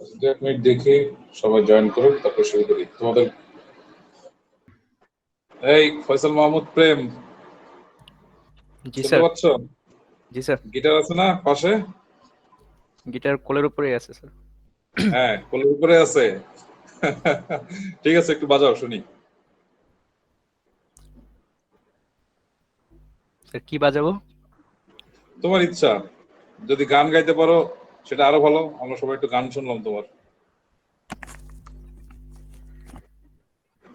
এক মিনিট দেখি, সবাই জয়েন করুক, তারপর শুরু করি তোমাদের। এই ফয়সাল মাহমুদ প্রেম, জি শুনতে স্যার। পাচ্ছ? জি স্যার। গিটার আছে না পাশে? গিটার কোলের উপরেই আছে স্যার। হ্যাঁ, কোলের উপরে আছে। ঠিক আছে, একটু বাজাও শুনি। স্যার কি বাজাবো? তোমার ইচ্ছা, যদি গান গাইতে পারো সেটা আরো ভালো, আমরা সবাই একটু গান শুনলাম তোমার।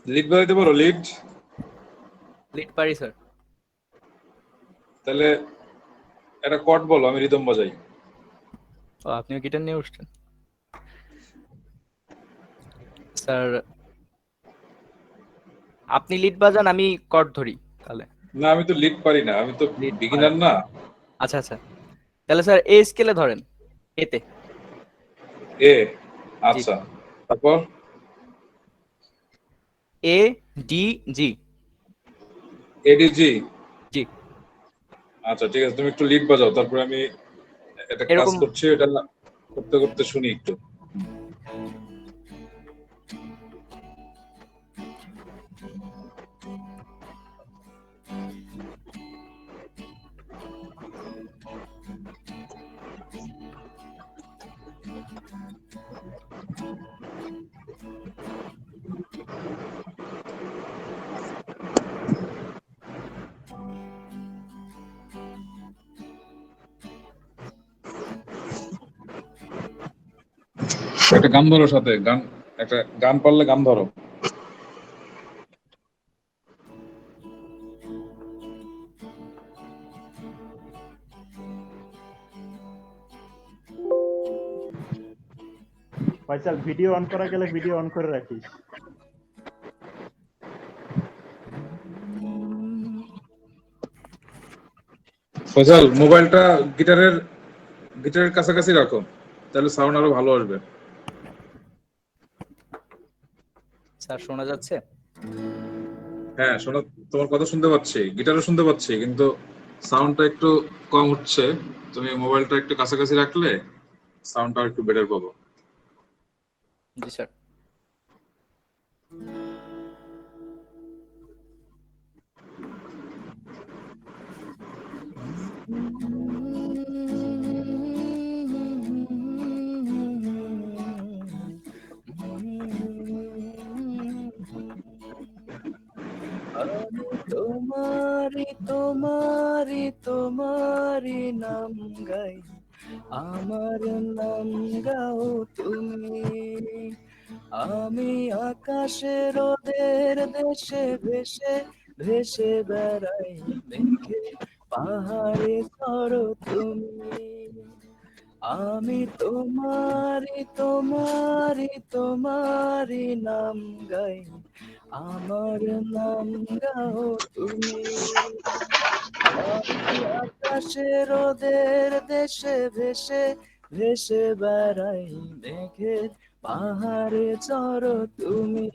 লিড বাজাইতে পারো? লিড? লিড পারি স্যার। তাহলে একটা কর্ড বলো, আমি রিদম বাজাই। ও, আপনিও গিটার নিয়ে উঠছেন স্যার? আপনি লিড বাজান, আমি কর্ড ধরি তাহলে। না, আমি তো লিড পারি না, আমি তো লিড পারেন বিগিনার না? না। আচ্ছা আচ্ছা, তাহলে স্যার এ স্কেলে ধরেন, এতে। এ? জি। আচ্ছা, তারপর? A D G. এডিজি? জি। আচ্ছা ঠিক আছে, তুমি একটু লিড বাজাও, তারপরে আমি একটা কাজ এরকম। করছি, এটা করতে করতে শুনি একটু। একটা গান ধরো সাথে, গান, একটা গান পারলে গান ধরো। ফয়সাল, ভিডিও অন করা গেলে ভিডিও অন করে রাখিস। ফয়সাল, মোবাইলটা গিটারের গিটারের কাছাকাছি রাখো, তাহলে সাউন্ড আরো ভালো আসবে। স্যার শোনা যাচ্ছে? হ্যাঁ শোনো, তোমার কথা শুনতে পাচ্ছি, গিটারও শুনতে পাচ্ছি, কিন্তু সাউন্ডটা একটু কম উঠছে। তুমি মোবাইলটা একটু কাছাকাছি রাখলে সাউন্ডটা একটু বেটার পাবো। জি স্যার। আমি তোমারি তোমারি তোমারি নাম গাই, আমার নাম গাও তুমি। আমি আকাশের ওদের দেশে ভেসে ভেসে বেড়াই, মেঘে পাহাড়ে ধরো তুমি। আমি তোমারি তোমারি তোমারি নাম গাই, আমার নাম গাও তুমি। আমি আকাশের ওদের দেশে ভেসে ভেসে বেড়াই, মেঘের পাহাড়ে চড়ো তুমি।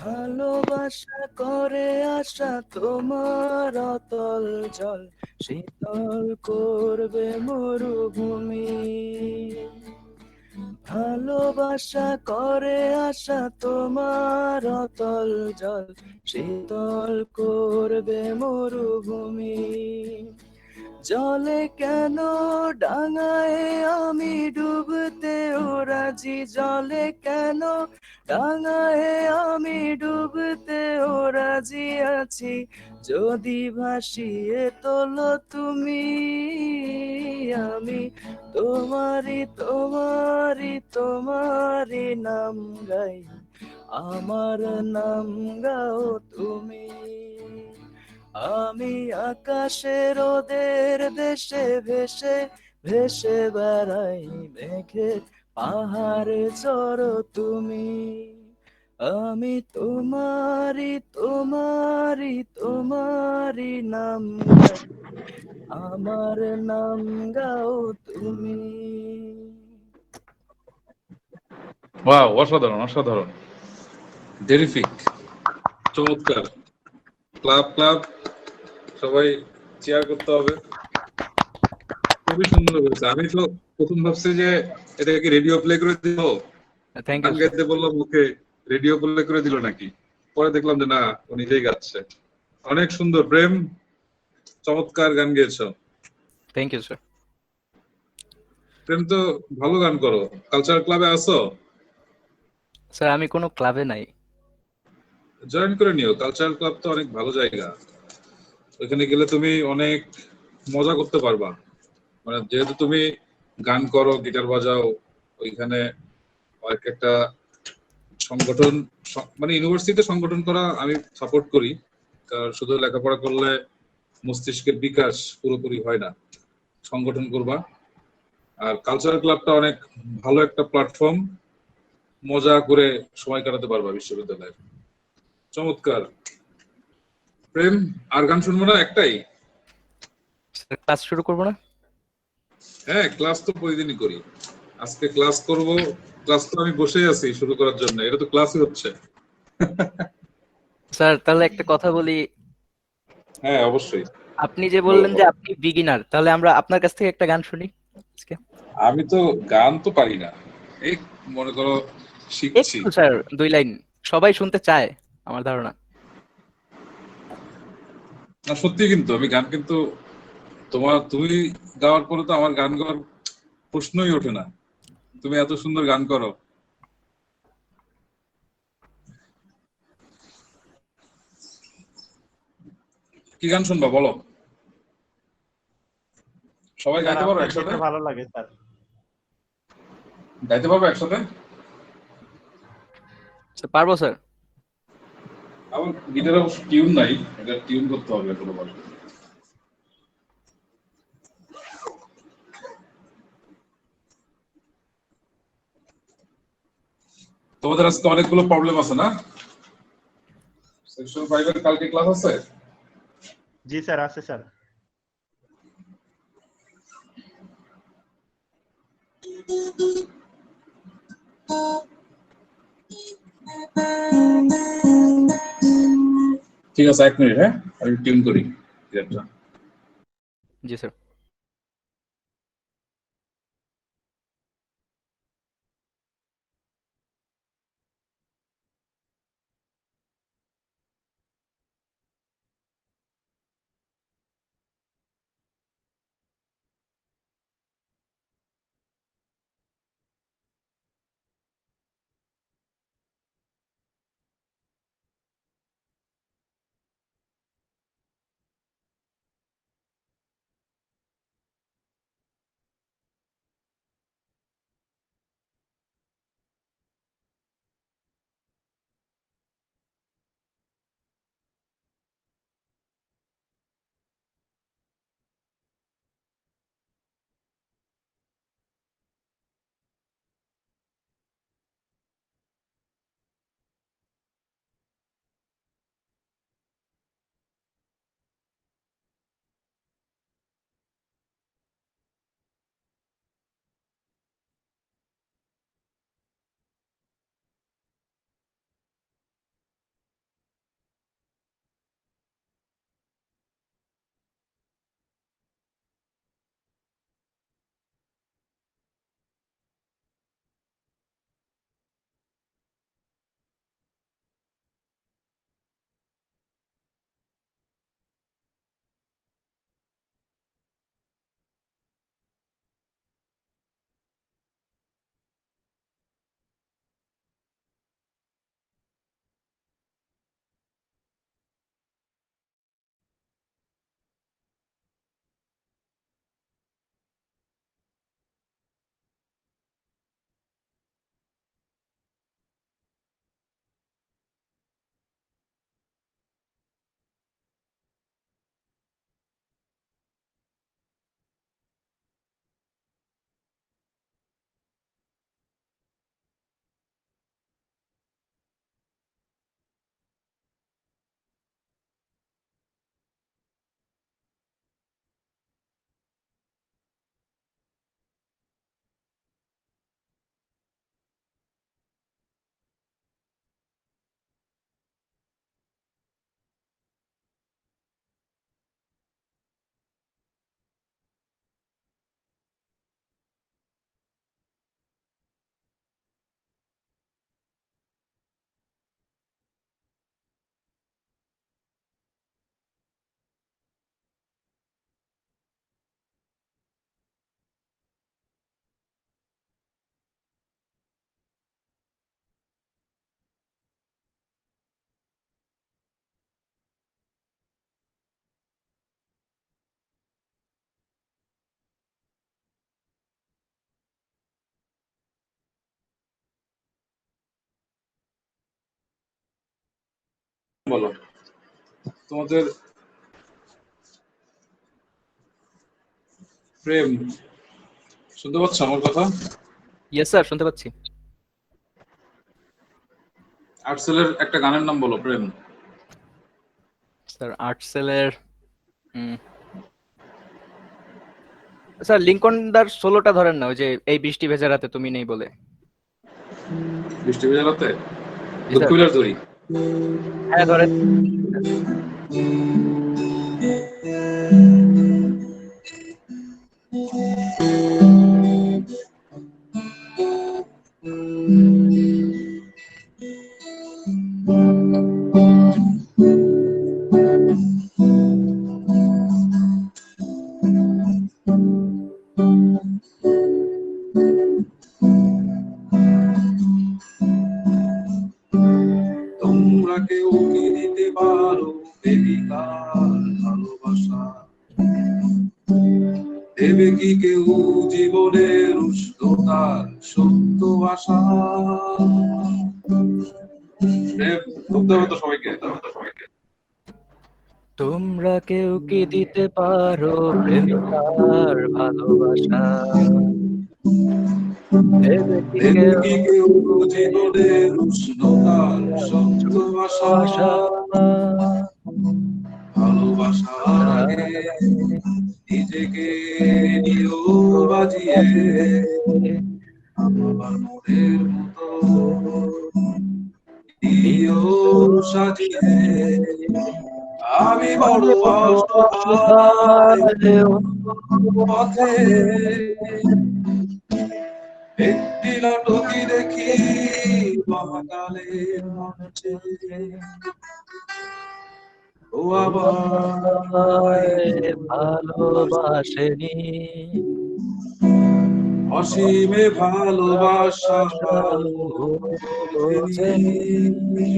ভালোবাসা করে আশা তোমার অতল জল, শীতল করবে মরুভূমি। ভালোবাসা করে আশা তোমার অতল জল, শীতল করবে মরুভূমি। জলে কেন ডাঙায় আমি ডুবতেও রাজি, জলে কেন ডাঙায় আমি ডুবতেও রাজি আছি, যদি ভাসিয়ে তোলো তুমি। আমি তোমারি তোমারি তোমারি নাম গাই, আমার নাম গাও তুমি। আমি আকাশের ওদের দেশে ভেসে ভেসে বেড়াই, মেঘে পাহাড়ে চড়ো তুমি। আমি তোমারি তোমারি তোমারি নাম গাই, আমার নাম গাও তুমি। ওয়াও, অসাধারণ অসাধারণ, টেরিফিক, চমৎকার। ক্লাব ক্লাব, সবাই চেয়ার করতে হবে। খুবই সুন্দর হয়েছে। আমি তো প্রথম ভাবছি যে এটা কি রেডিও প্লে করে দিল, থ্যাংক গান ইউ স্যার। গাইতে বললো মুখে, রেডিও প্লে করে দিল নাকি। পরে দেখলাম যে না, ও নিজেই গাচ্ছে। অনেক সুন্দর প্রেম, চমৎকার গান গেয়েছো। Thank you sir. প্রেম তো ভালো গান করো। কালচার ক্লাবে আছো? স্যার আমি কোনো ক্লাবে নাই। জয়েন করে নিও, কালচার ক্লাব তো অনেক ভালো জায়গা। ওইখানে গেলে তুমি অনেক মজা করতে পারবা। মানে যেহেতু তুমি গান করো, গিটার বাজাও, ওইখানে একটা সংগঠন, মানে ইউনিভার্সিটিতে সংগঠন করা আমি সাপোর্ট করি। কারণ শুধু লেখাপড়া করলে মস্তিষ্কের বিকাশ পুরোপুরি হয় না, সংগঠন করবা। আর কালচারাল ক্লাবটা অনেক ভালো একটা প্ল্যাটফর্ম, মজা করে সময় কাটাতে পারবা বিশ্ববিদ্যালয়ে। চমৎকার প্রেম। আর গান শুনবো না একটাই? স্যার ক্লাস শুরু করবো না? হ্যাঁ, ক্লাস তো প্রতিদিনই করি। আজকে ক্লাস করব। ক্লাস তো আমি বসেই আছি শুরু করার জন্য, এটা তো ক্লাসই হচ্ছে। স্যার তাহলে একটা কথা বলি। হ্যাঁ, অবশ্যই। আপনি যে বলো বললেন যে বলো। আপনি বিগিনার, তাহলে আমরা আপনার কাছ থেকে একটা গান শুনি আজকে। আমি তো গান তো পারি না, এই মনে করো শিখছি। একটু স্যার 2 লাইন, সবাই শুনতে চায় আমার ধারণা। না সত্যি, কিন্তু আমি গান কিন্তু তুমি গাওয়ার পরে তো আমার গান গাওয়ার প্রশ্নই ওঠে না। তুমি এত সুন্দর গান করো। কি গান শুনবা বলো? সবাই স্যার গাইতে পারো আপনার একসাথে? যেটা ভালো লাগে স্যার। গাইতে পারবো একসাথে? স্যার পারবো স্যার। আমার গিটারে অবশ্য টিউন নাই, এটা টিউন করতে হবে কোনো বার। তোমাদের আজকে অনেকগুলো প্রবলেম আছে না? সেকশন 5 এর কালকে ক্লাস আছে? জি স্যার, আছে স্যার। ঠিক আছে, 1 মিনিট, হ্যাঁ আমি টিউন করি গিটারটা। জি স্যার। বলো তোমাদের প্রেম শুনতে পাচ্ছ আমার কথা? ইয়েস স্যার, শুনতে পাচ্ছি। আর্টসেলের একটা গানের নাম বলো, প্রেম। স্যার আর্টসেলের স্যার লিঙ্কন দার সোলোটা ধরেন না, ওই যে এই বৃষ্টি ভেজা রাতে তুমি নেই বলে। বৃষ্টি ভেজা রাতে, জি দুঃখ স্যার। বিলার দড়ি। হ্যাঁ ধরেন। তোমরা কেউ কি দিতে পারো বেবিকার ভালোবাসা? দেবে কি কেউ জীবনের উষ্ণতার সত্য আশা? প্রেম করতে হবে তো সবাইকে। তোমরা কেউ কি দিতে পারো প্রেমিকার ভালোবাসা? দেবে কি দেবে কেউ কি কেউ জীবনের উষ্ণতার সত্য আশা? আশা? ভালোবাসার আগে নিজেকে নিও বাজিয়ে, আমার মনের মতো দিও সাজিয়ে। আমি বড় অসহায় পথে, একটি নাটকই দেখি মহাকালের মঞ্চে। ও আমায় ভালোবাসেনি, অসীমে ভালোবাসা বোঝেনি।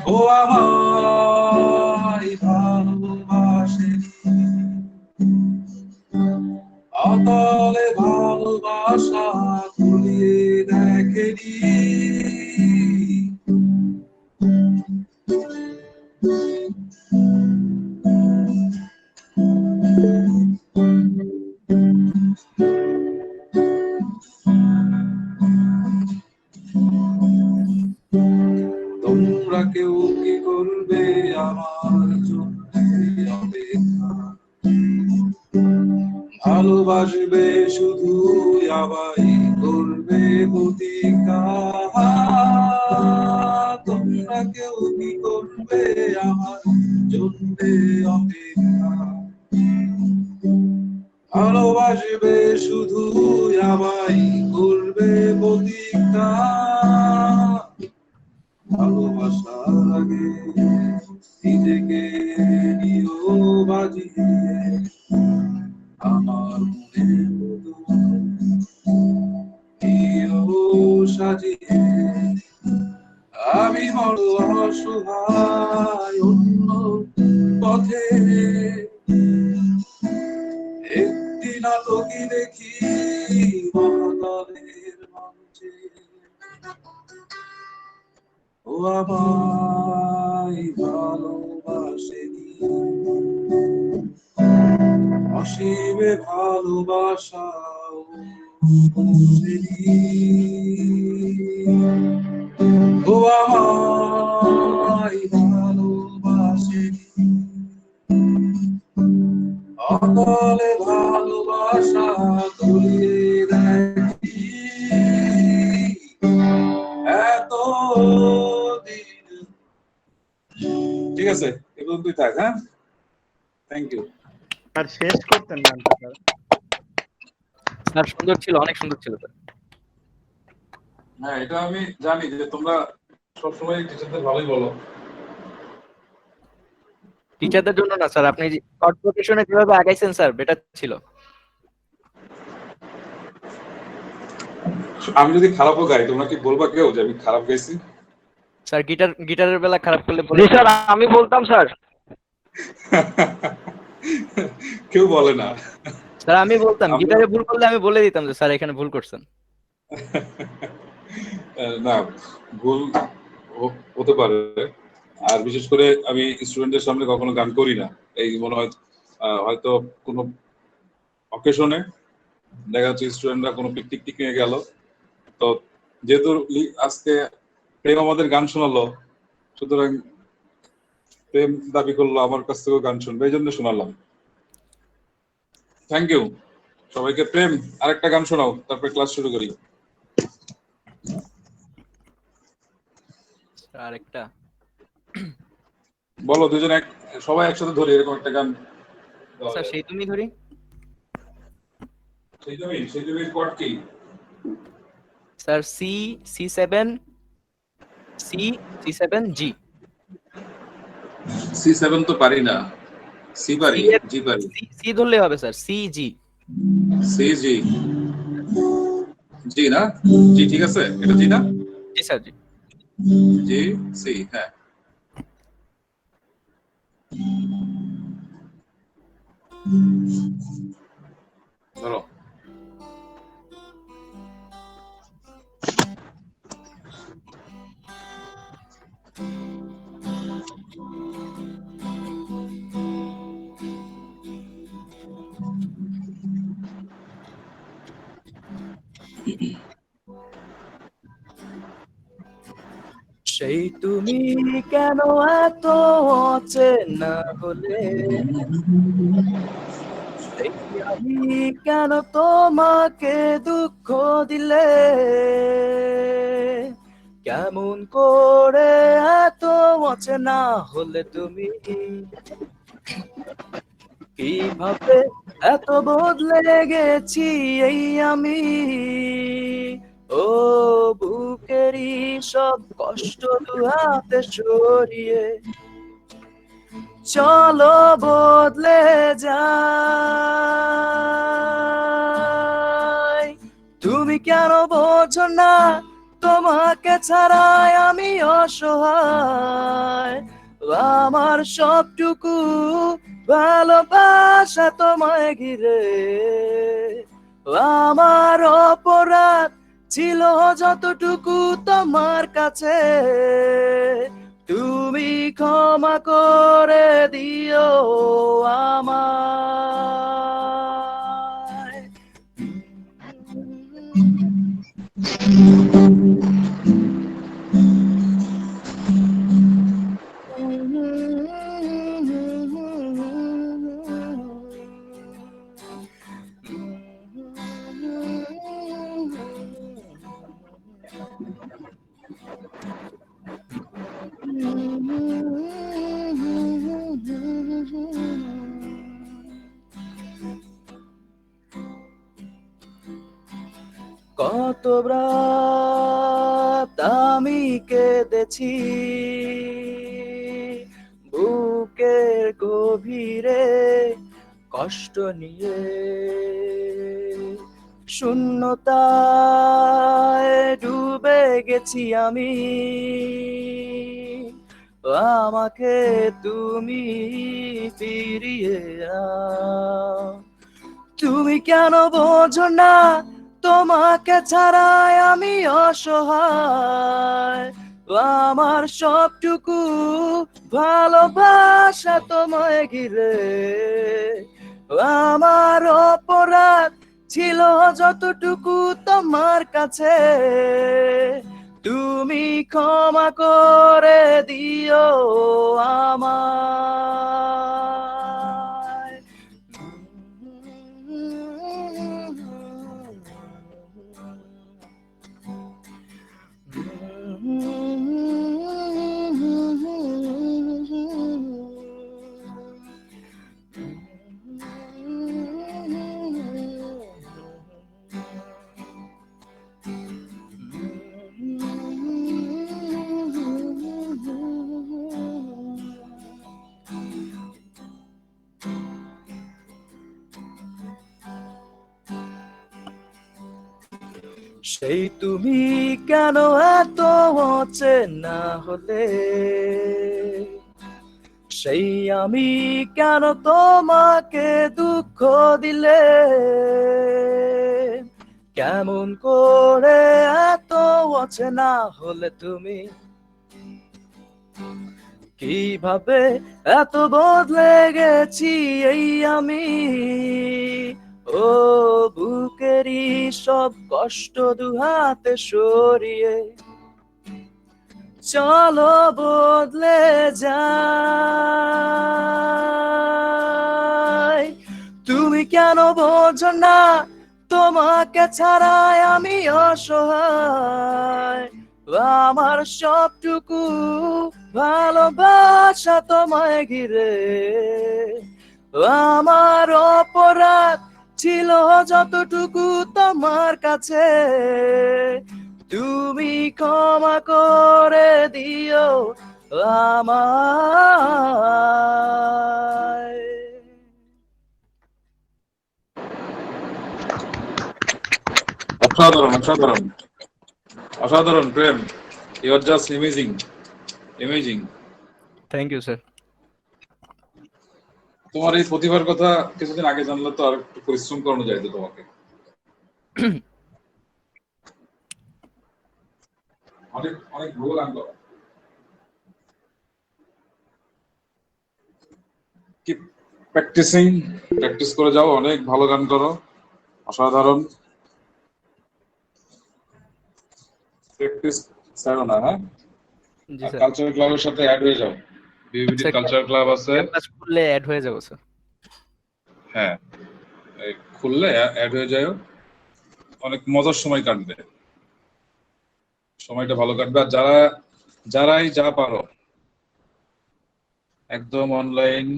ও আমায় ভালোবাসেনি, অতলে ভালোবাসা ভুলিয়ে দেখেনি। তোমরা কেউ কি করবে আমার জন্য অপেক্ষা? ভালোবাসবে শুধু আবাই করবে প্রতীক্ষা। তোমরা কেউ কি করবে আমার জন্য অপেক্ষা? ভালোবাসবে শুধু আবাই করবে প্রতীক্ষা। ভালোবাসার আগে নিজেকে নিও বাজিয়ে, আমার মনের মতো দিও সাজিয়ে। আমি বড় অসহায় অন্য পথে, একটি নাটকই দেখি মহাকালের মঞ্চে। ও আমায় ভালোবাসেনি, অসীমে ভালোবাসা বোঝেনি। ও আমায় ভালোবাসেনি, অতলে ভালোবাসা ধরিয়ে দেখি। এত দিন, ঠিক আছে, এগুলো তুই থাক। হ্যাঁ, থ্যাংক ইউ। আর শেষ করতেন গানটা স্যার। স্যার সুন্দর ছিল, অনেক সুন্দর ছিল স্যার। হ্যাঁ, এটা আমি জানি যে তোমরা সবসময় টিচারদের ভালোই বলো। টিচারদের জন্য না স্যার, আপনি কর্পোরেশনে যেভাবে আগাইছেন স্যার, বেটার ছিল। আমি যদি খারাপও গাই, তোমরা কি বলবা কেউ যে আমি খারাপ গাইছি? স্যার গিটারের বেলা খারাপ করলে জি স্যার, আমি বলতাম স্যার। কেউ বলে না। স্যার আমি বলতাম, আমরা- গিটারে ভুল করলে আমি বলে দিতাম যে স্যার এখানে ভুল করছেন। না, ভুল হতে পারে। আর বিশেষ করে আমি স্টুডেন্টদের সামনে কখনো গান করি না। এই মনে হয় হয়তো কোনো অকেশনে দেখা যাচ্ছে স্টুডেন্টরা কোনো পিকনিক নিয়ে গেল, তো যেহেতু আজকে প্রেম আমাদের গান শোনালো, সুতরাং প্রেম দাবি করলো আমার কাছ থেকেও গান শুনবে, এই জন্য শোনালাম। থ্যাংক ইউ সবাইকে। প্রেম, আরেকটা গান শোনাও, তারপরে ক্লাস শুরু করি। আরেকটা বলো, দুজন সবাই একসাথে ধরি এরকম একটা গান। স্যার সেই তুমি ধরি। সেই জমির কর্ড কি? Sir C7 G। C7 তো পারি না, সি পারি, জি পারি। সি ধরলেই হবে স্যার, CG। সি জি, জি না, জি ঠিক আছে, এটা জি না, জি স্যার জি। জি সি, হ্যাঁ। ধরো। সেই তুমি কেন এত অচেনা হলে, সেই আমি কেন তোমাকে দুঃখ দিলে, কেমন করে এত অচেনা হলে তুমি, কিভাবে এত বদলে গেছি এই আমি, ও বুকেরই সব কষ্ট দু হাতে সরিয়ে চলো বদলে যাই। তুমি কেন বোঝো না তোমাকে ছাড়াই আমি অসহায়, আমার সবটুকু ভালোবাসা তোমায় ঘিরে, আমার অপরাধ ছিল যতটুকু তোমার কাছে, তুমি ক্ষমা করে দিও আমায়। কত রাত আমি কেঁদেছি বুকের গভীরে কষ্ট নিয়ে, শূন্যতায় ডুবে গেছি আমি, আমাকে তুমি ফিরিয়ে নাও। তুমি কেন বোঝো না তোমাকে ছাড়াই আমি অসহায়, আমার সবটুকু ভালোবাসা তোমায় ঘিরে, আমার অপরাধ ছিল যতটুকু তোমার কাছে, তুমি ক্ষমা করে দিও আমায়। সেই তুমি কেন এত অচেনা হলে, সেই আমি কেন তোমাকে দুঃখ দিলে, কেমন করে এত অচেনা হলে তুমি, কিভাবে এত বদলে গেছি এই আমি, ও বুকেরই সব কষ্ট দুহাতে সরিয়ে চলো বদলে যাই। তুমি কেন বোঝো না তোমাকে ছাড়াই আমি অসহায়, আমার সবটুকু ভালোবাসা তোমায় ঘিরে, আমার অপরাধ ছিল যতটুকু তোমার কাছে, তুমি ক্ষমা করে দিও আমায়। অসাধারণ, অসাধারণ, অসাধারণ Prem. You are just amazing, amazing. Thank you sir. তোমার এই প্রতিভার কথা কিছুদিন আগে জানলে তো আর একটু পরিশ্রম করানো যায় তো তোমাকে। অনেক অনেক ভালো গান করো। কিপ প্র্যাকটিসিং, প্র্যাকটিস করে যাও, অনেক ভালো গান করো, অসাধারণ। প্র্যাকটিস ছাড়ো না, হ্যাঁ। জি আর স্যার। কালচারাল ক্লাবের সাথে অ্যাড হয়ে যাও, বিবিডি কালচারাল ক্লাব আছে। ক্যাম্পাস খুললে অ্যাড হয়ে যাবো স্যার। হ্যাঁ, এই খুললে অ্যাড হয়ে যাও, অনেক মজার সময় কাটবে, সময়টা ভালো কাটবে। আর যারাই যা পারো একদম অনলাইন।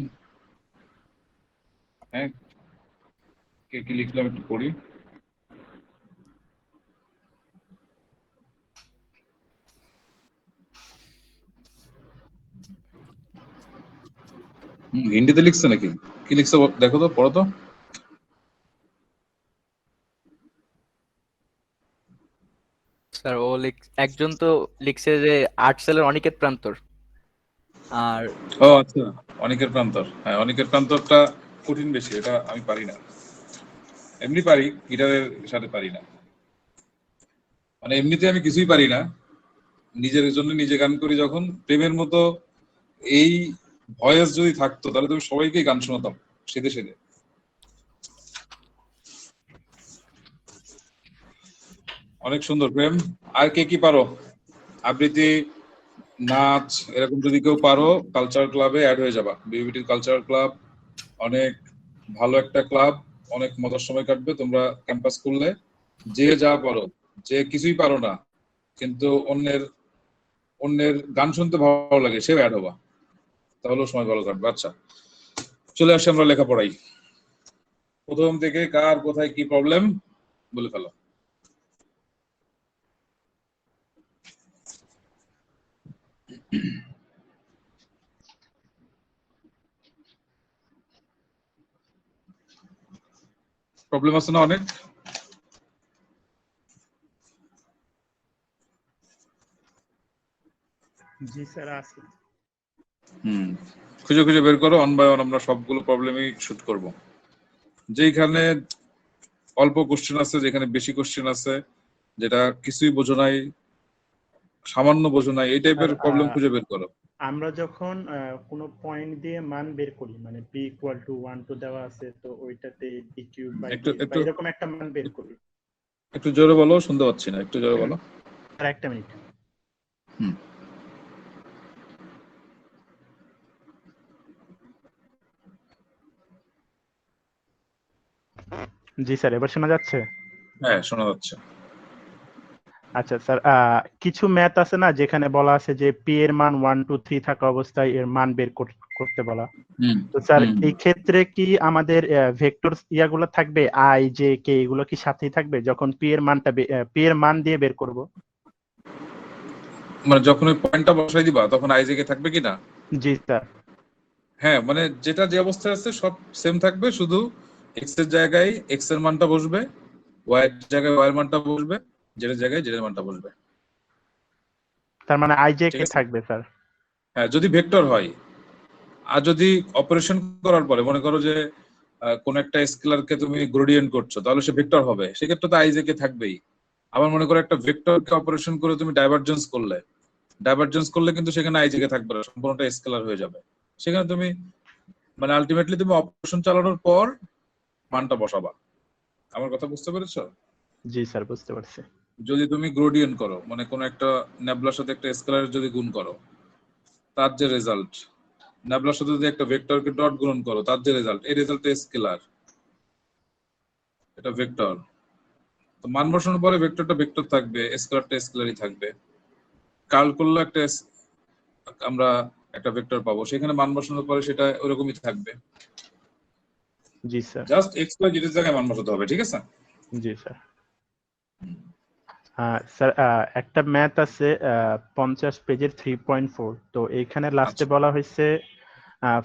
হ্যাঁ, কে কি লিখলাম একটু পড়ি। হিন্দিতে লিখছে নাকি? কি লিখছে দেখো তো, পড়ো তো। স্যার ও একজন তো লিখছে যে আর্টসেলের অনিকেত প্রান্তর। আর ও আচ্ছা, অনেকের প্রান্তর। হ্যাঁ, অনেকের প্রান্তরটা কঠিন বেশি, এটা আমি পারি না। এমনি পারি, গিটারের সাথে পারি না। মানে এমনিতে আমি কিছুই পারি না, নিজের জন্য নিজে গান করি যখন। প্রেমের মতো এই ভয়েস যদি থাকতো তাহলে তুমি সবাইকেই গান শোনাতাম সেদে সেদে। অনেক সুন্দর প্রেম। আর কে কি পারো? আবৃত্তি, নাচ, এরকম যদি কেউ পারো কালচারাল ক্লাবে অ্যাড হয়ে যাবা। বিবিটির কালচারাল ক্লাব অনেক ভালো একটা ক্লাব, অনেক মজার সময় কাটবে তোমরা ক্যাম্পাস খুললে। যে যা পারো, যে কিছুই পারো না কিন্তু অন্যের অন্যের গান শুনতে ভালো লাগে, সেও অ্যাড হবা, তাহলেও সময় ভালো কাটবে। আচ্ছা, চলে আসি আমরা লেখাপড়াই। প্রথম থেকে কার কোথায় কি প্রবলেম বলে ফেলো। প্রবলেম আছে না অনেক? জি স্যার আছে। খুঁজে খুঁজে বের করো, অন বাই অন আমরা সবগুলো প্রবলেমই শুট করব। যেখানে অল্প কোশ্চেন আছে, যেখানে বেশি কোশ্চেন আছে, যেটা কিছুই বোঝো নাই, সামান্য বোঝো নাই, এই টাইপের প্রবলেম খুঁজে বের করো। আমরা যখন কোনো পয়েন্ট দিয়ে মান বের করি, মানে p = 1 2 দেওয়া আছে, তো ওইটাতে d³ বা এরকম একটা মান বের করি। একটু জোরে বলো, শুনতে পাচ্ছি না, একটু জোরে বলো। আর একটা মিনিট। জি স্যার, এবার শোনা যাচ্ছে? হ্যাঁ, শোনা যাচ্ছে। আচ্ছা স্যার, কিছু ম্যাথ আছে না যেখানে বলা আছে যে p এর মান 1 2 3 থাকা অবস্থায় এর মান বের করতে বলা। তো স্যার এই ক্ষেত্রে কি আমাদের ভেক্টর ইয়াগুলো থাকবে, i j k, এগুলো কি সাথেই থাকবে যখন p এর মান দিয়ে বের করব? মানে যখন ওই পয়েন্টটা বসাই দিবা তখন আইজেকে থাকবে কিনা? জি স্যার। হ্যাঁ, মানে যেটা যে অবস্থায় আছে সব সেম থাকবে, শুধু এক্স এর জায়গায় এক্স এর মানটা বসবে, ওয়াই এর জায়গায় ওয়াই এর মানটা বসবে, জেড এর জায়গায় জেড এর মানটা বসবে। তার মানে i j k ঠিক আছে? থাকবে স্যার। হ্যাঁ, যদি ভেক্টর হয়। আর যদি অপারেশন করার পরে মনে করো যে কোন একটা স্কেলারকে তুমি গ্রেডিয়েন্ট করছো, তাহলে সে ভেক্টর হবে, সেক্ষেত্রে তো আইজেকে থাকবেই। আবার মনে করো একটা ভেক্টরকে অপারেশন করে তুমি ডাইভারজেন্স করলে, ডাইভারজেন্স করলে কিন্তু সেখানে আই জায়গায় থাকবে না, সম্পূর্ণটা স্কেলার হয়ে যাবে। সেখানে তুমি মানে আলটিমেটলি তুমি অপারেশন চালানোর পর মানটা বসাবা। আমার কথা বুঝতে পেরেছো? জি স্যার, বুঝতে পারছি। যদি তুমি গ্রেডিয়েন্ট করো, মানে কোন একটা নেবলার সাথে একটা স্কেলারের যদি গুণ করো, তার যে রেজাল্ট, নেবলার সাথে যদি একটা ভেক্টরকে ডট গুণন করো, তার যে রেজাল্ট, এই রেজাল্টটা স্কেলার, এটা ভেক্টর। তো মান বসানোর পরে ভেক্টরটা ভেক্টর থাকবে, স্কেলারটা স্কেলারই থাকবে। কার্ল করলে একটা আমরা একটা ভেক্টর পাবো, সেখানে মান বসানোর পরে সেটা ওরকমই থাকবে। জি sir. Just x y z এর জায়গায় মান বসাতে হবে, ঠিক আছে? জি স্যার। স্যার একটা ম্যাথ আছে 50 পেজের 3.4, তো এইখানে লাস্টে আচ্ছা। বলা হয়েছে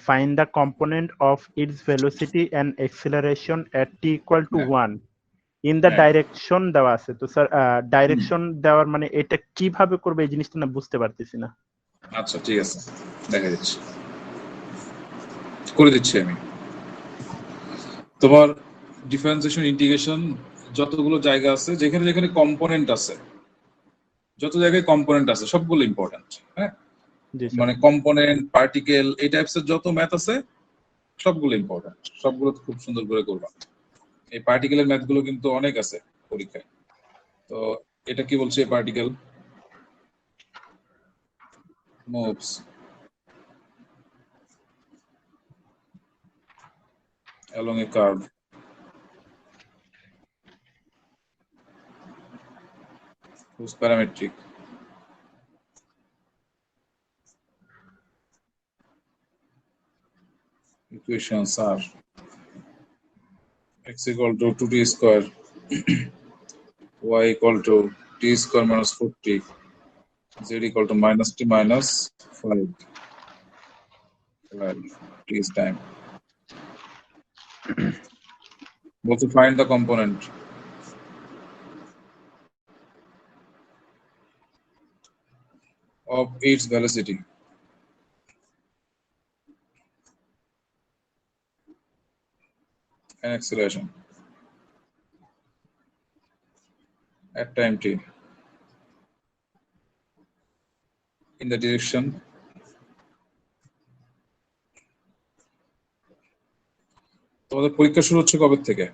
find the component of its velocity and acceleration at t equal to 1 in the হ্যাঁ। ডাইরেকশন দেওয়া আছে। তো স্যার ডাইরেকশন দেওয়ার মানে এটা কিভাবে করবে এই জিনিসটা না বুঝতে পারতেছি না। আচ্ছা ঠিক আছে, দেখা দিচ্ছি, করে দিচ্ছি আমি। তোমার ডিফারেন্সিয়েশন ইন্টিগ্রেশন যতগুলো জায়গা আছে, যেখানে যেখানে কম্পোনেন্ট আছে, যত জায়গায় কম্পোনেন্ট আছে সবগুলো ইম্পর্টেন্ট। হ্যাঁ, জি স্যার। মানে কম্পোনেন্ট, পার্টিকেল, এই টাইপসের যত ম্যাথ আছে সবগুলো ইম্পর্টেন্ট, সবগুলো খুব সুন্দর করে করবা। এই পার্টিকেলের ম্যাথ গুলো কিন্তু অনেক আছে পরীক্ষায়। তো এটা কি বলছে? Particle moves along a curve whose parametric equations are x equal to 2t square y equal to t square minus 4t z equal to minus t minus 5 while t is time. Both to find the component of its velocity and acceleration at time t in the direction তোমাদের পরীক্ষা শুরু হচ্ছে কবে থেকে?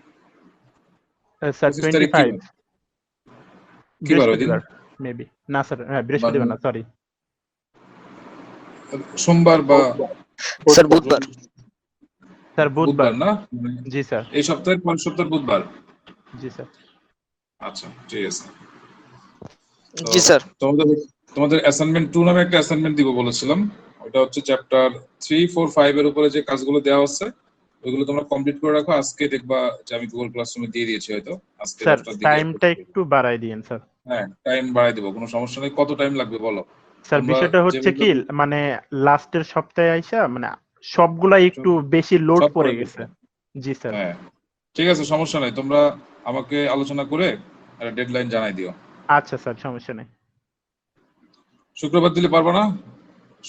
Sir 25 তারিখ 25 কি বার ওই দিন? বৃহস্পতিবার মেবি। না স্যার, বৃহস্পতিবার না, সরি, সোমবার বা স্যার বুধবার। স্যার বুধবার। না? জি স্যার। এই সপ্তাহের কোন সপ্তাহের বুধবার? জি স্যার। আচ্ছা ঠিক আছে। জি স্যার। তোমাদের অ্যাসাইনমেন্ট 2 নামে একটা অ্যাসাইনমেন্ট দিব বলেছিলাম। ওটা হচ্ছে চ্যাপ্টার 3, 4, 5 এর উপরে যে কাজগুলো দেওয়া আছে ওইগুলো তোমরা কমপ্লিট করে রাখো। আজকে দেখবা যে আমি গুগল ক্লাসরুমে দিয়ে দিয়েছি, হয়তো আজকে স্যার 10টার দিকে। টাইমটা একটু বাড়াই দিয়েন স্যার। হ্যাঁ, টাইম বাড়াই দিব, কোনো সমস্যা নেই। কত টাইম লাগবে বলো? স্যার বিষয়টা হচ্ছে কি, মানে লাস্টের সপ্তাহে আইসা মানে সবগুলাই একটু বেশি লোড পড়ে গেছে। জি স্যার। হ্যাঁ ঠিক আছে, সমস্যা নাই। তোমরা আমাকে আলোচনা করে একটা ডেডলাইন জানাই দিও। আচ্ছা স্যার, সমস্যা নেই। শুক্রবার দিলে পারবা না?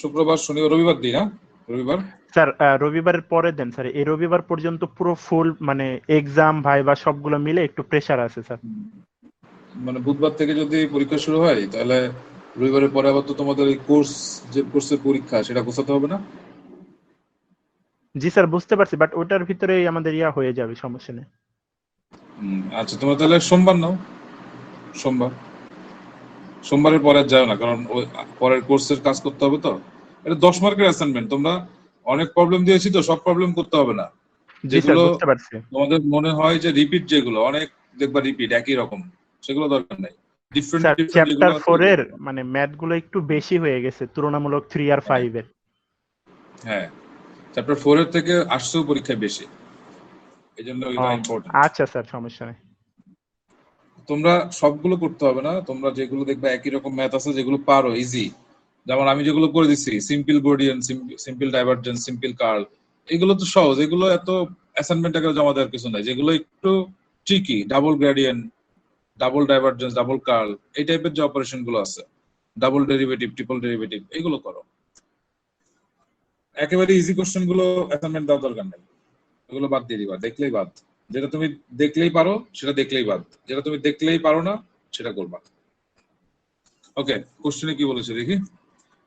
শুক্রবার, শনিবার, রবিবার দিই না? রবিবার স্যার রবিবারের পরে দেন স্যার, এই রবিবার পর্যন্ত পুরো ফুল মানে এক্সাম ভাইবা সবগুলো মিলে একটু প্রেসার আছে স্যার। মানে বুধবার থেকে যদি পরীক্ষা শুরু হয় তাহলে রবিবারের পরে আবার তো তোমাদের এই কোর্স, যে কোর্সের পরীক্ষা সেটা গোছাতে হবে না? জি স্যার বুঝতে পারছি, বাট ওটার ভিতরেই আমাদের ইয়া হয়ে যাবে, সমস্যা নেই। আচ্ছা, তোমরা তাহলে সোমবার নাও। সোমবারের পরে যাও না, কারণ ওই পরের কোর্সের কাজ করতে হবে। তো এটা 10 মার্কের অ্যাসাইনমেন্ট, তোমরা অনেক প্রবলেম দিয়েছি তো, সব প্রবলেম করতে হবে না। জি স্যার যেগুলো বুঝতে পারছি। তোমাদের মনে হয় যে রিপিট, যেগুলো অনেক দেখবা রিপিট একই রকম, সেগুলো দরকার নাই। ডিফারেন্ট স্যার ডিফারেন্ট চ্যাপ্টার যেগুলো 4 এর মানে ম্যাথ গুলো একটু বেশি হয়ে গেছে তুলনামূলক 3 আর 5 এর। হ্যাঁ, চ্যাপ্টার 4 এর থেকে আসছেও পরীক্ষায় বেশি, এইজন্য এটা ইম্পর্টেন্ট। আচ্ছা স্যার, সমস্যা নেই। তোমরা সবগুলো করতে হবে না, তোমরা যেগুলো দেখবে একই রকম ম্যাথ আছে যেগুলো পারো ইজি, যেমন আমি যেগুলো করে দিচ্ছি, simple gradient, simple divergence, simple curl, এগুলো তো সহজ, এগুলো এত অ্যাসাইনমেন্ট আকারে জমা দেওয়ার কিছু নাই। যেগুলো একটু tricky, double gradient, double divergence, double curl, এই টাইপের যে অপারেশন গুলো আছে, ডাবল ডেরিভেটিভ, ট্রিপল ডেরিভেটিভ, এগুলো করো। একেবারে ইজি কোশ্চেন গুলো অ্যাসাইনমেন্ট দেওয়ার দরকার নেই, এগুলো বাদ দিয়ে দিবা, দেখলেই বাদ। যেটা তুমি দেখলেই পারো সেটা দেখলেই বাদ, যেটা তুমি দেখলেই পারো না সেটা করবা। ওকে, কোশ্চেনে কি বলেছে দেখি।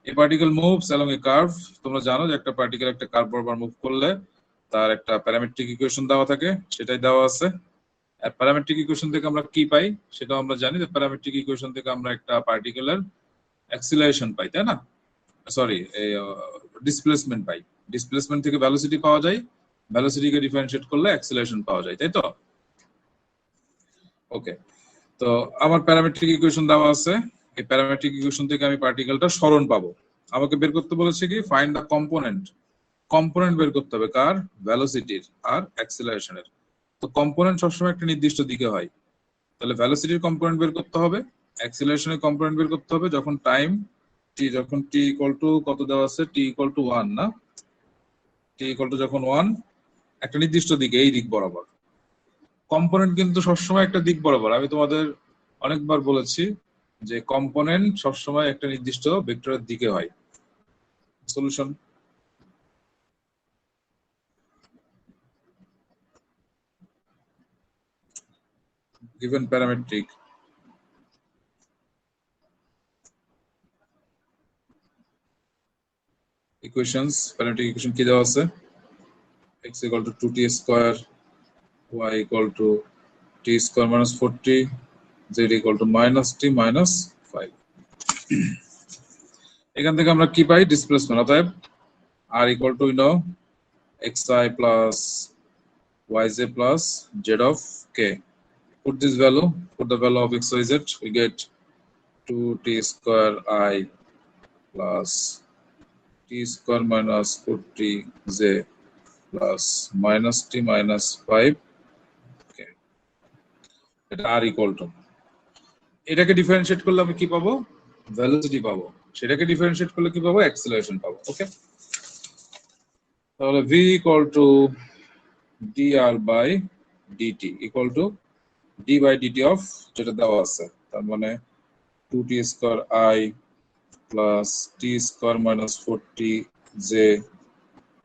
A particle moves along a curve, তোমরা জানো যে একটা পার্টিকেল একটা কার্ভ বরাবর মুভ করলে তার একটা প্যারামেট্রিক ইকুয়েশন দেওয়া থাকে, সেটাই দেওয়া আছে। আর প্যারামেট্রিক ইকুয়েশন থেকে আমরা কি পাই সেটাও আমরা জানি, যে প্যারামেট্রিক ইকুয়েশন থেকে আমরা একটা পার্টিকেলের অ্যাক্সিলারেশন পাই, তাই না? সরি, এই ডিসপ্লেসমেন্ট পাই। ডিসপ্লেসমেন্ট থেকে ভেলোসিটি পাওয়া যায়, ভেলোসিটিকে ডিফারেন্সিয়েট করলে অ্যাক্সিলারেশন পাওয়া যায়, তাই তো? ওকে, তো আমার প্যারামেট্রিক ইকুয়েশন দেওয়া আছে। এই প্যারামেট্রিক ইকুয়েশন থেকে আমি পার্টিকেলটা সরণ পাবো। আমাকে বের করতে বলেছে কি, ফাইন্ড দ্য কম্পোনেন্ট। কম্পোনেন্ট বের করতে হবে কার? ভেলোসিটির আর অ্যাক্সিলারেশনের। তো কম্পোনেন্ট সবসময় একটা নির্দিষ্ট দিকে হয়, তাহলে ভেলোসিটির কম্পোনেন্ট বের করতে হবে, অ্যাক্সিলারেশনের কম্পোনেন্ট বের করতে হবে যখন টাইম টি, যখন টি ইকুয়াল টু কত দেওয়া আছে, টি ইকুয়াল টু 1 না, টি ইকুয়াল টু যখন 1 একটা নির্দিষ্ট দিকে, এই দিক বরাবর। কম্পোনেন্ট কিন্তু সবসময় একটা দিক বরাবর। আমি তোমাদের অনেকবার বলেছি যে কম্পোনেন্ট সবসময় একটা নির্দিষ্ট ভেক্টরের দিকে হয়। Solution, given parametric equations, parametric equation কি দেওয়া আছে, x equal to 2t square, y equal to t square minus 4t, z equal to minus t minus 5। এখান থেকে আমরা কি পাই? ডিসপ্লেসমেন্ট। অতএব r equal to xi plus yj plus z of k. Put this value, put the value of x, y, z, we get 2t square I plus t square minus 4t j plus minus t minus 5 k. এটা r equal to, এটাকে differentiate করলে আমি কি পাবো? Velocity পাবো। সেটাকে differentiate করলে কি পাবো? অ্যাক্সিলারেশন পাবো। ওকে, তাহলে v equal to dr by dt equal to d by dt of যেটা দেওয়া আছে, তার মানে 2t square I plus t square minus 4t j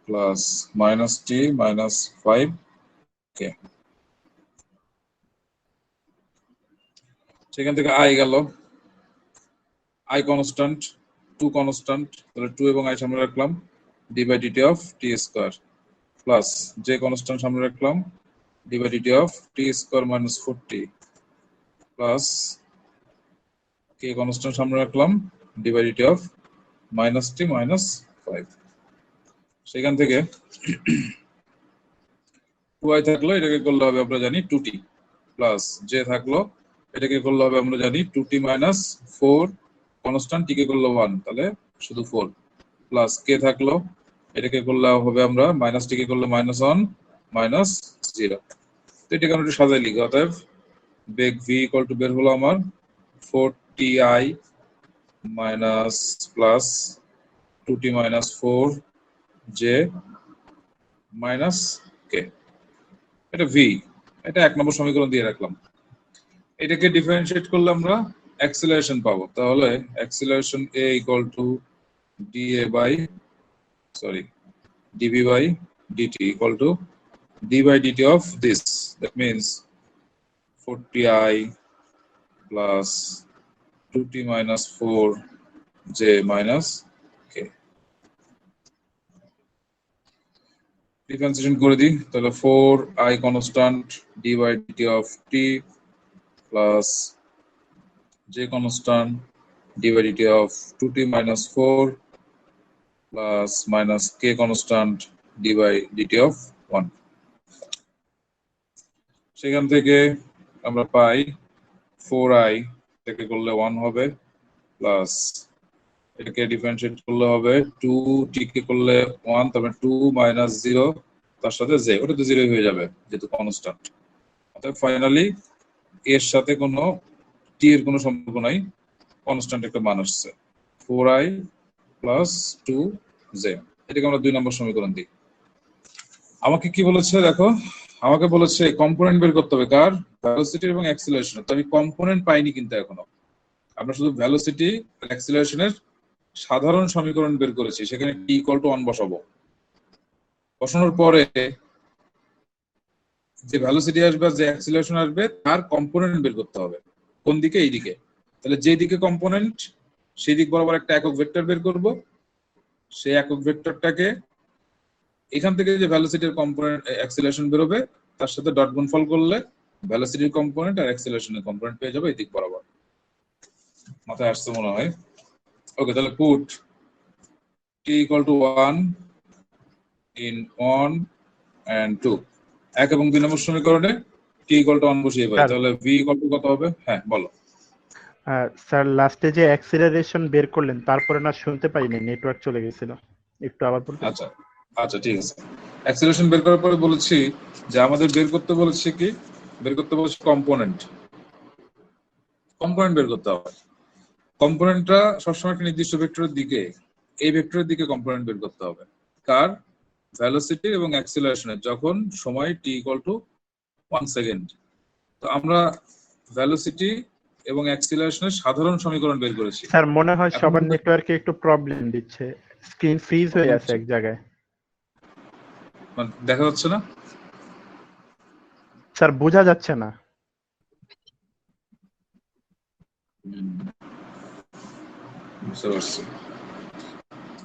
plus minus t minus 5 k। সেখান থেকে I গেল, I কনস্ট্যান্ট, 2 কনস্ট্যান্ট, তাহলে 2 এবং I সামনে রাখলাম, d by dt of t square plus j constant সামনে রাখলাম, d by dt of t square minus 4t plus k constant সামনে রাখলাম, d by dt of minus t minus 5। সেখান থেকে 2i থাকলো, এটাকে করলে হবে আমরা জানি 2t, প্লাস j থাকলো, এটাকে করলে হবে আমরা জানি 2t minus 4 কনস্ট্যান্ট, t কে করলে 1, তাহলে শুধু 4, প্লাস k থাকলো, এটাকে করলে হবে আমরা মাইনাস t কে করলে -1 মাইনাস 0। তো এটাকে আমরা একটু সাজাই লিখি। অতএব বেগ v ইকুয়াল টু বের হলো আমার 4ti minus plus 2t minus 4j minus k। এটা v, এটা 1 নম্বর সমীকরণ দিয়ে রাখলাম। এটাকে ডিফারেন্সিয়েট করলে আমরা অ্যাক্সিলারেশন পাবো। তাহলে acceleration a equal to dv by dt equal to d by dt of this, that means 4ti plus 2t minus 4j minus k। Differentiation করে দিই, তাহলে 4i constant d by dt of t plus j constant d by dt of 2t minus 4 plus minus k constant d by dt of 1। সেখান থেকে আমরা পাই 4i থেকে করলে 1 হবে, plus এটাকে ডিফারেন্সিয়েট করলে হবে 2t কে করলে 1, তারপরে 2 minus 0 তার সাথে j, ওটা তো 0 হয়ে যাবে যেহেতু কনস্ট্যান্ট। অর্থাৎ ফাইনালি এর সাথে কোনো t এর কোনো সম্পর্ক নাই, কনস্ট্যান্ট একটা মান আসছে 4i plus 2j। এটাকে আমরা 2 নম্বর সমীকরণ দিই। আমাকে কি বলেছে দেখো, আমাকে বলেছে কম্পোনেন্ট বের করতে হবে কার? ভেলোসিটি এবং অ্যাক্সিলারেশন। তো আমি কম্পোনেন্ট পাইনি কিন্তু এখনো, আমরা শুধু ভেলোসিটি আর অ্যাক্সিলারেশনের সাধারণ সমীকরণ বের করেছি। সেখানে t equal to 1 বসাবো, বসানোর পরে যে ভেলোসিটি আসবে যে অ্যাক্সিলারেশন আসবে তার কম্পোনেন্ট বের করতে হবে। কোন দিকে? এই দিকে। তাহলে যে দিকে কম্পোনেন্ট সেই দিক বরাবর একটা একক ভেক্টর বের করব। সেই একক ভেক্টরটাকে এখান থেকে যে ভেলোসিটির কম্পোনেন্ট অ্যাক্সিলারেশন বেরোবে তার সাথে ডট গুণফল করলে ভেলোসিটির কম্পোনেন্ট আর অ্যাক্সিলারেশনের কম্পোনেন্ট পেয়ে যাবে এই দিক বরাবর। মাথায় আসছে মনে হয়। ওকে, তাহলে put t equal to 1 in 1 and 2, 1 এবং 2 নম্বর সমীকরণে t equal to 1 বসিয়ে পাই, তাহলে v equal to কত হবে? হ্যাঁ বলো। স্যার লাস্টে যে অ্যাক্সিলারেশন বের করলেন তারপরে না শুনতে পাইনি, নেটওয়ার্ক চলে গেছিল, একটু আবার বলবেন? আচ্ছা আচ্ছা ঠিক আছে। অ্যাক্সিলারেশন বের করার পরে বলেছি যে আমাদের বের করতে বলেছে কি, বের করতে বলেছে কম্পোনেন্ট বের করতে হবে। কম্পোনেন্টটা সবসময় একটা নির্দিষ্ট ভেক্টরের দিকে, এই ভেক্টরের দিকে কম্পোনেন্ট বের করতে হবে। কার? ভেলোসিটি এবং অ্যাক্সিলারেশনের, যখন সময় t equal to 1 সেকেন্ড। তো আমরা ভেলোসিটি এবং অ্যাক্সিলারেশনের সাধারণ সমীকরণ বের করেছি। স্যার মনে হয় এখন সবার নেটওয়ার্কে একটু প্রবলেম দিচ্ছে, স্ক্রিন ফ্রিজ হয়ে আছে এক জায়গায়। মানে দেখা যাচ্ছে না স্যার, বোঝা যাচ্ছে না। বুঝতে পারছি।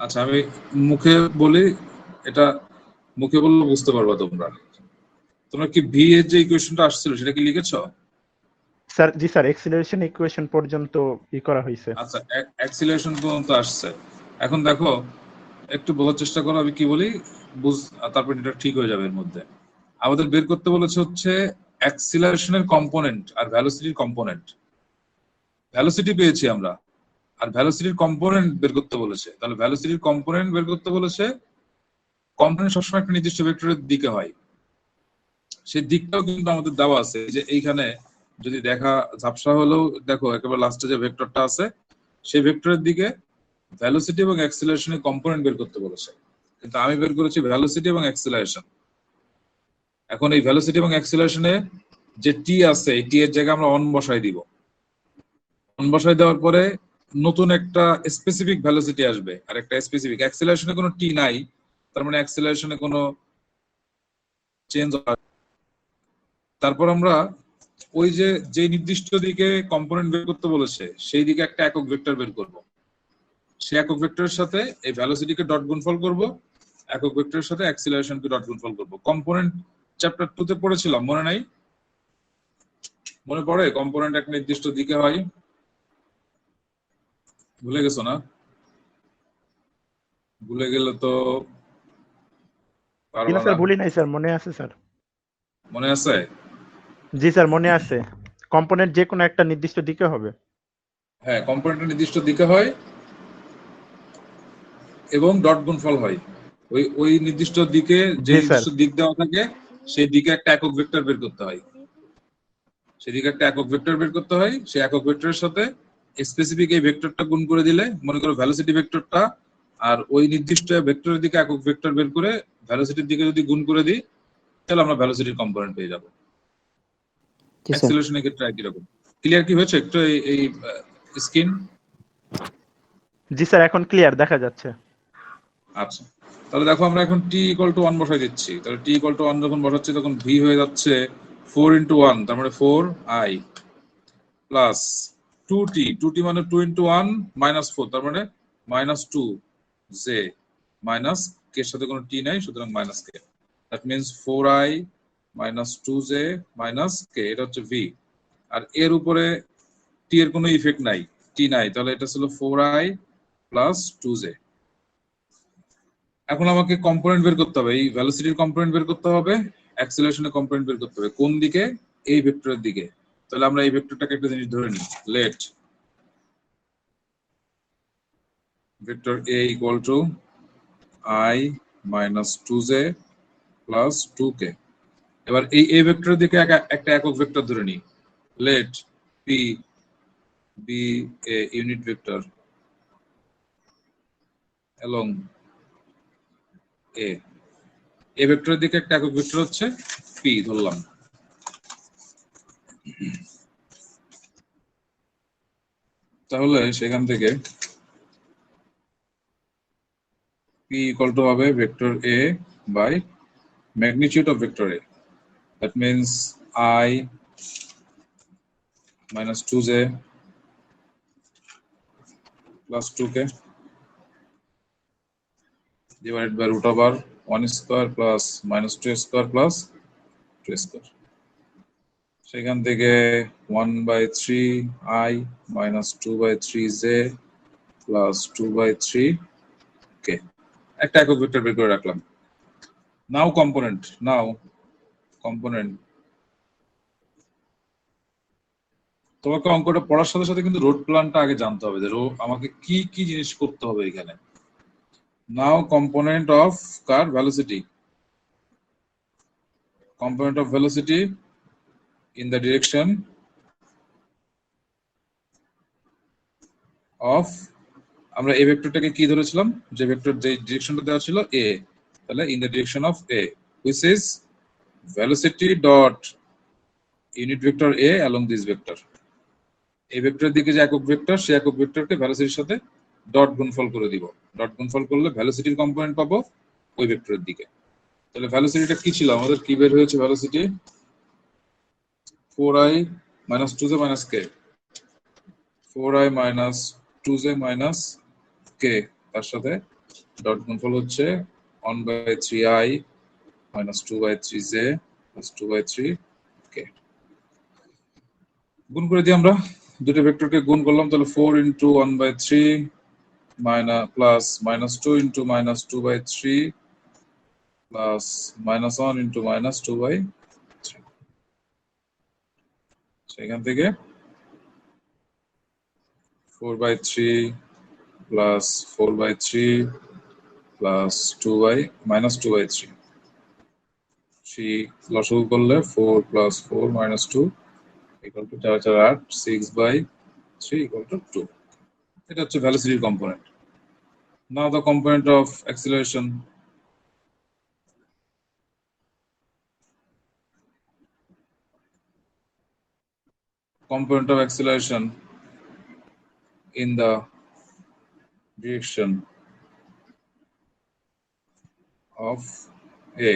আচ্ছা আমি মুখে বলি, এটা মুখে বললে বুঝতে পারবা তোমরা। তোমরা কি ভি এর যে ইকুয়েশনটা আসছিল সেটা কি লিখেছো? স্যার জি স্যার, অ্যাক্সিলারেশন ইকুয়েশন পর্যন্ত করা হয়েছে। আচ্ছা, অ্যাক্সিলারেশন পর্যন্ত আসছে। এখন দেখো, একটু বোঝার চেষ্টা করো আমি কি বলি, তারপর এটা ঠিক হয়ে যাবে। এর মধ্যে আমাদের বের করতে বলেছে হচ্ছে অ্যাক্সিলারেশনের কম্পোনেন্ট আর ভেলোসিটির কম্পোনেন্ট। ভেলোসিটি পেয়েছি আমরা, আর ভেলোসিটির কম্পোনেন্ট বের করতে বলেছে। তাহলে ভেলোসিটির কম্পোনেন্ট বের করতে বলেছে। কম্পোনেন্ট সবসময় একটা নির্দিষ্ট ভেক্টরের দিকে হয়, সেই দিকটাও কিন্তু আমাদের দেওয়া আছে। যে এইখানে যদি দেখা ঝাপসা হলেও দেখো একেবারে লাস্টে যে ভেক্টরটা আছে সেই ভেক্টরের দিকে ভেলোসিটি এবং অ্যাক্সিলারেশনের কম্পোনেন্ট বের করতে বলেছে, কিন্তু আমি বের করেছি ভেলোসিটি এবং অ্যাক্সিলারেশন। এখন এই ভেলোসিটি এবং অ্যাক্সিলারেশনে যে টি আছে, এই টি এর জায়গায় আমরা অন বসাই দিব। অন বসাই দেওয়ার পরে নতুন একটা স্পেসিফিক ভেলোসিটি আসবে আর একটা স্পেসিফিক অ্যাক্সিলারেশনে কোনো টি নাই, তার মানে অ্যাক্সিলারেশনে কোনো চেঞ্জ। তারপর আমরা ওই যে নির্দিষ্ট দিকে কম্পোনেন্ট বের করতে বলেছে সেই দিকে একটা একক ভেক্টর বের করব। সেই একক ভেক্টরের সাথে এই ভেলোসিটিকে ডট গুণফল করব, একক ভেক্টরের সাথে অ্যাক্সিলারেশনকে ডট গুণফল করব। কম্পোনেন্ট চ্যাপ্টার 2 তে পড়েছিলাম, মনে নাই? মনে পড়ে? কম্পোনেন্ট এক নির্দিষ্ট দিকে হয়, ভুলে গেছো না? ভুলে গেলে তো পারবা স্যার না। ভুলি নাই স্যার, মনে আছে স্যার। মনে আছে? জি স্যার মনে আছে, কম্পোনেন্ট যে কোনো একটা নির্দিষ্ট দিকে হবে। হ্যাঁ, কম্পোনেন্ট নির্দিষ্ট দিকে হয় এবং ডট গুণফল হয়। ওই নির্দিষ্ট দিকে যে নির্দিষ্ট দিক দেওয়া থাকে সেই দিকে একটা একক ভেক্টর বের করতে হয়। সেদিকে একটা একক ভেক্টর বের করতে হয়, সেই একক ভেক্টরের সাথে স্পেসিফিক এই ভেক্টরটা গুণ করে দিলে, মনে করো ভেলোসিটি ভেক্টরটা, আর ওই নির্দিষ্ট ভেক্টরের দিকে একক ভেক্টর বের করে ভেলোসিটির দিকে যদি গুণ করে দিই তাহলে আমরা ভেলোসিটির কম্পোনেন্ট পেয়ে যাব। অ্যাক্সিলারেশনের ক্ষেত্রে একই রকম। ক্লিয়ার কি হয়েছে একটু এই স্ক্রিন? জি স্যার, এখন ক্লিয়ার দেখা যাচ্ছে। আচ্ছা, তাহলে দেখো আমরা এখন t equal to 1 বসাই দিচ্ছি। তাহলে t equal to 1 যখন বসাচ্ছি তখন v হয়ে যাচ্ছে 4 into 1, তার মানে 4i প্লাস 2t মানে 2 into 1 minus 4, তার মানে -2j মাইনাস k এর সাথে কোনো t নাই, সুতরাং minus k। That means 4i minus 2j minus k, এটা হচ্ছে v। আর এর উপরে t এর কোনো ইফেক্ট নাই, t নাই, তাহলে এটা ছিল 4i plus 2j। এখন আমাকে কম্পোনেন্ট বের করতে হবে, এই ভেলোসিটির কম্পোনেন্ট বের করতে হবে, অ্যাক্সিলারেশনের কম্পোনেন্ট বের করতে হবে। কোন দিকে? এই ভেক্টরের দিকে। তাহলে আমরা এই ভেক্টরটাকে একটা জিনিস ধরে নিই, let vector a equal to i minus 2j plus 2k। এবার এই ভেক্টরের দিকে একটা একক ভেক্টর ধরে নিই, late p be a unit vector along a। এই ভেক্টরের দিকে একটা একক ভেক্টর হচ্ছে p ধরলাম। তাহলে সেখান থেকে p equal to হবে vector a by magnitude of vector a, that means I minus 2j plus 2k divided by root over 1 square plus minus 2 square plus 2 square. সেখান থেকে 1 by 3 I minus 2 by 3 j plus 2 by 3 k. একটা একক vector বের করে রাখলাম। নাও component তোমাকে অঙ্কটা পড়ার সাথে সাথে কিন্তু রোড প্ল্যানটা আগে জানতে হবে যে আমাকে কি কি জিনিস করতে হবে এখানে। Now component of car velocity, component of velocity in the direction of, আমরা এই ভেক্টরটাকে কি ধরেছিলাম, যে ভেক্টর যে ডিরেকশনটা দেওয়া ছিল a, তাহলে in the direction of a which is velocity dot unit vector a along this vector. এই ভেক্টরের দিকে যে একক ভেক্টর, সেই একক ভেক্টরকে ভেলোসিটির সাথে ডট গুণফল করে দিব। ডট গুণফল করলে ভেলোসিটির কম্পোনেন্ট পাবো ওই ভেক্টরের দিকে। তাহলে ভেলোসিটিটা কি ছিল আমাদের, কি বের হয়েছে velocity 4i minus 2j minus k, 4i minus 2j minus k, তার সাথে ডট গুণফল হচ্ছে 1 by 3i minus 2 by 3j plus 2 by 3k। গুণ করে দিই আমরা, দুটো ভেক্টরকে গুণ করলাম, তাহলে 4 into 1 by 3 plus minus 2 into minus 2 by 3 plus minus 1 into minus 2 by 3। সেখান থেকে 4 by 3 plus 4 by 3 plus 2 by minus 2 by 3, 3 লসাগু করলে 4 plus 4 minus 2 equal to 4 4 8, 6 by 3 equal to 2। এটা হচ্ছে ভেলোসিটির component. Now the component of acceleration, component of acceleration in the direction of a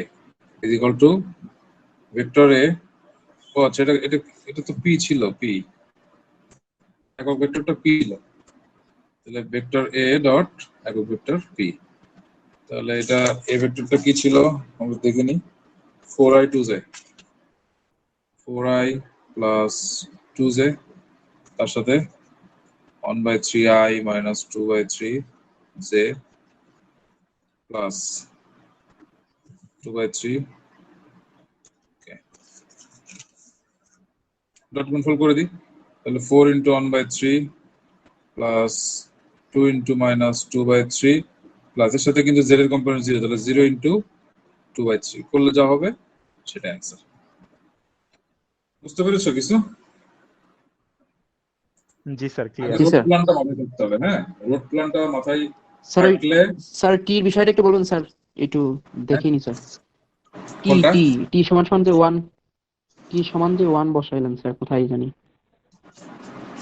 is equal to vector a, ও আচ্ছা এটা এটা এটা তো p ছিল, p একক ভেক্টরটা p ছিল, তাহলে ভেক্টর a ডট একক ভেক্টর p। তাহলে এটা a ভেক্টরটা কি ছিল আমরা দেখে নিই, 4i 2j, 4i plus 2j, তার সাথে 1 by 3i minus 2 by 3j plus 2 by 3 k। Dot গুণফল করে দিই, তাহলে 4 into 1 by 3 plus 2 into minus 2 by 3 plus এর সাথে কিন্তু z এর কম্পোনেন্ট 0, তাহলে 0 into 2 by 3 করলে যা হবে সেটা অ্যান্সার। বুঝতে পেরেছো কিছু? জি স্যার, আগে ক্লিয়ার। রোড প্ল্যানটা মাথায় থাকতে হবে, হ্যাঁ রোড প্ল্যানটা মাথায় স্যার থাকলে। স্যার টির বিষয়টা একটু বলুন স্যার, একটু দেখিনি স্যার। টি কোনটা? টি টি সমান সমান যে 1, টি সমান যে 1 বসাইলাম স্যার, কোথায় জানি।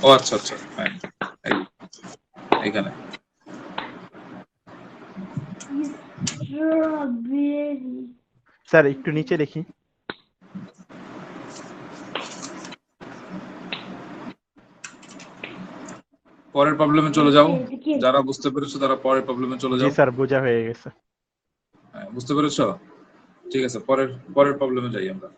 ও আচ্ছা আচ্ছা, হ্যাঁ এখানে স্যার একটু নিচে দেখি। পরের প্রবলেমে চলে যাও, যারা বুঝতে পেরেছো তারা পরের প্রবলেমে চলে জি যাও। স্যার, বোঝা হয়ে গেছে। হ্যাঁ বুঝতে পেরেছো, ঠিক আছে পরের প্রবলেমে যাই আমরা।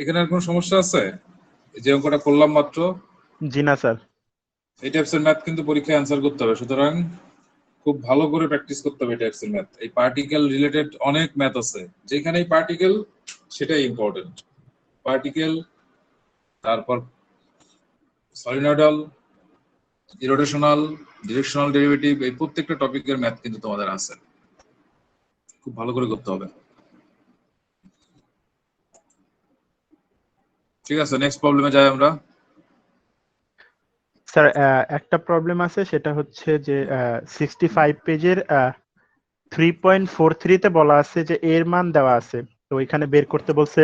এখানে আর কোনো সমস্যা আছে? যে অঙ্কটা করলাম মাত্র, জি না স্যার। এই টাইপসের ম্যাথ কিন্তু পরীক্ষায় অ্যান্সার করতে হবে, সুতরাং খুব ভালো করে প্র্যাকটিস করতে হবে এই টাইপসের ম্যাথ। এই পার্টিকেল রিলেটেড অনেক ম্যাথ আছে, যেখানে এই পার্টিকেল সেটাই ইম্পর্টেন্ট। পার্টিকেল, তারপর সলিনয়েডাল, ইরোটেশনাল, ডিরেকশনাল ডেরিভেটিভ, এই প্রত্যেকটা টপিকের ম্যাথ কিন্তু তোমাদের আছে, খুব ভালো করে করতে হবে। ঠিক আছে, নেক্সট প্রবলেমে যাই আমরা। স্যার একটা প্রবলেম আছে, সেটা হচ্ছে যে 65 পেজের 3.43 তে বলা আছে যে এর মান দেওয়া আছে, তো এখানে বের করতে বলছে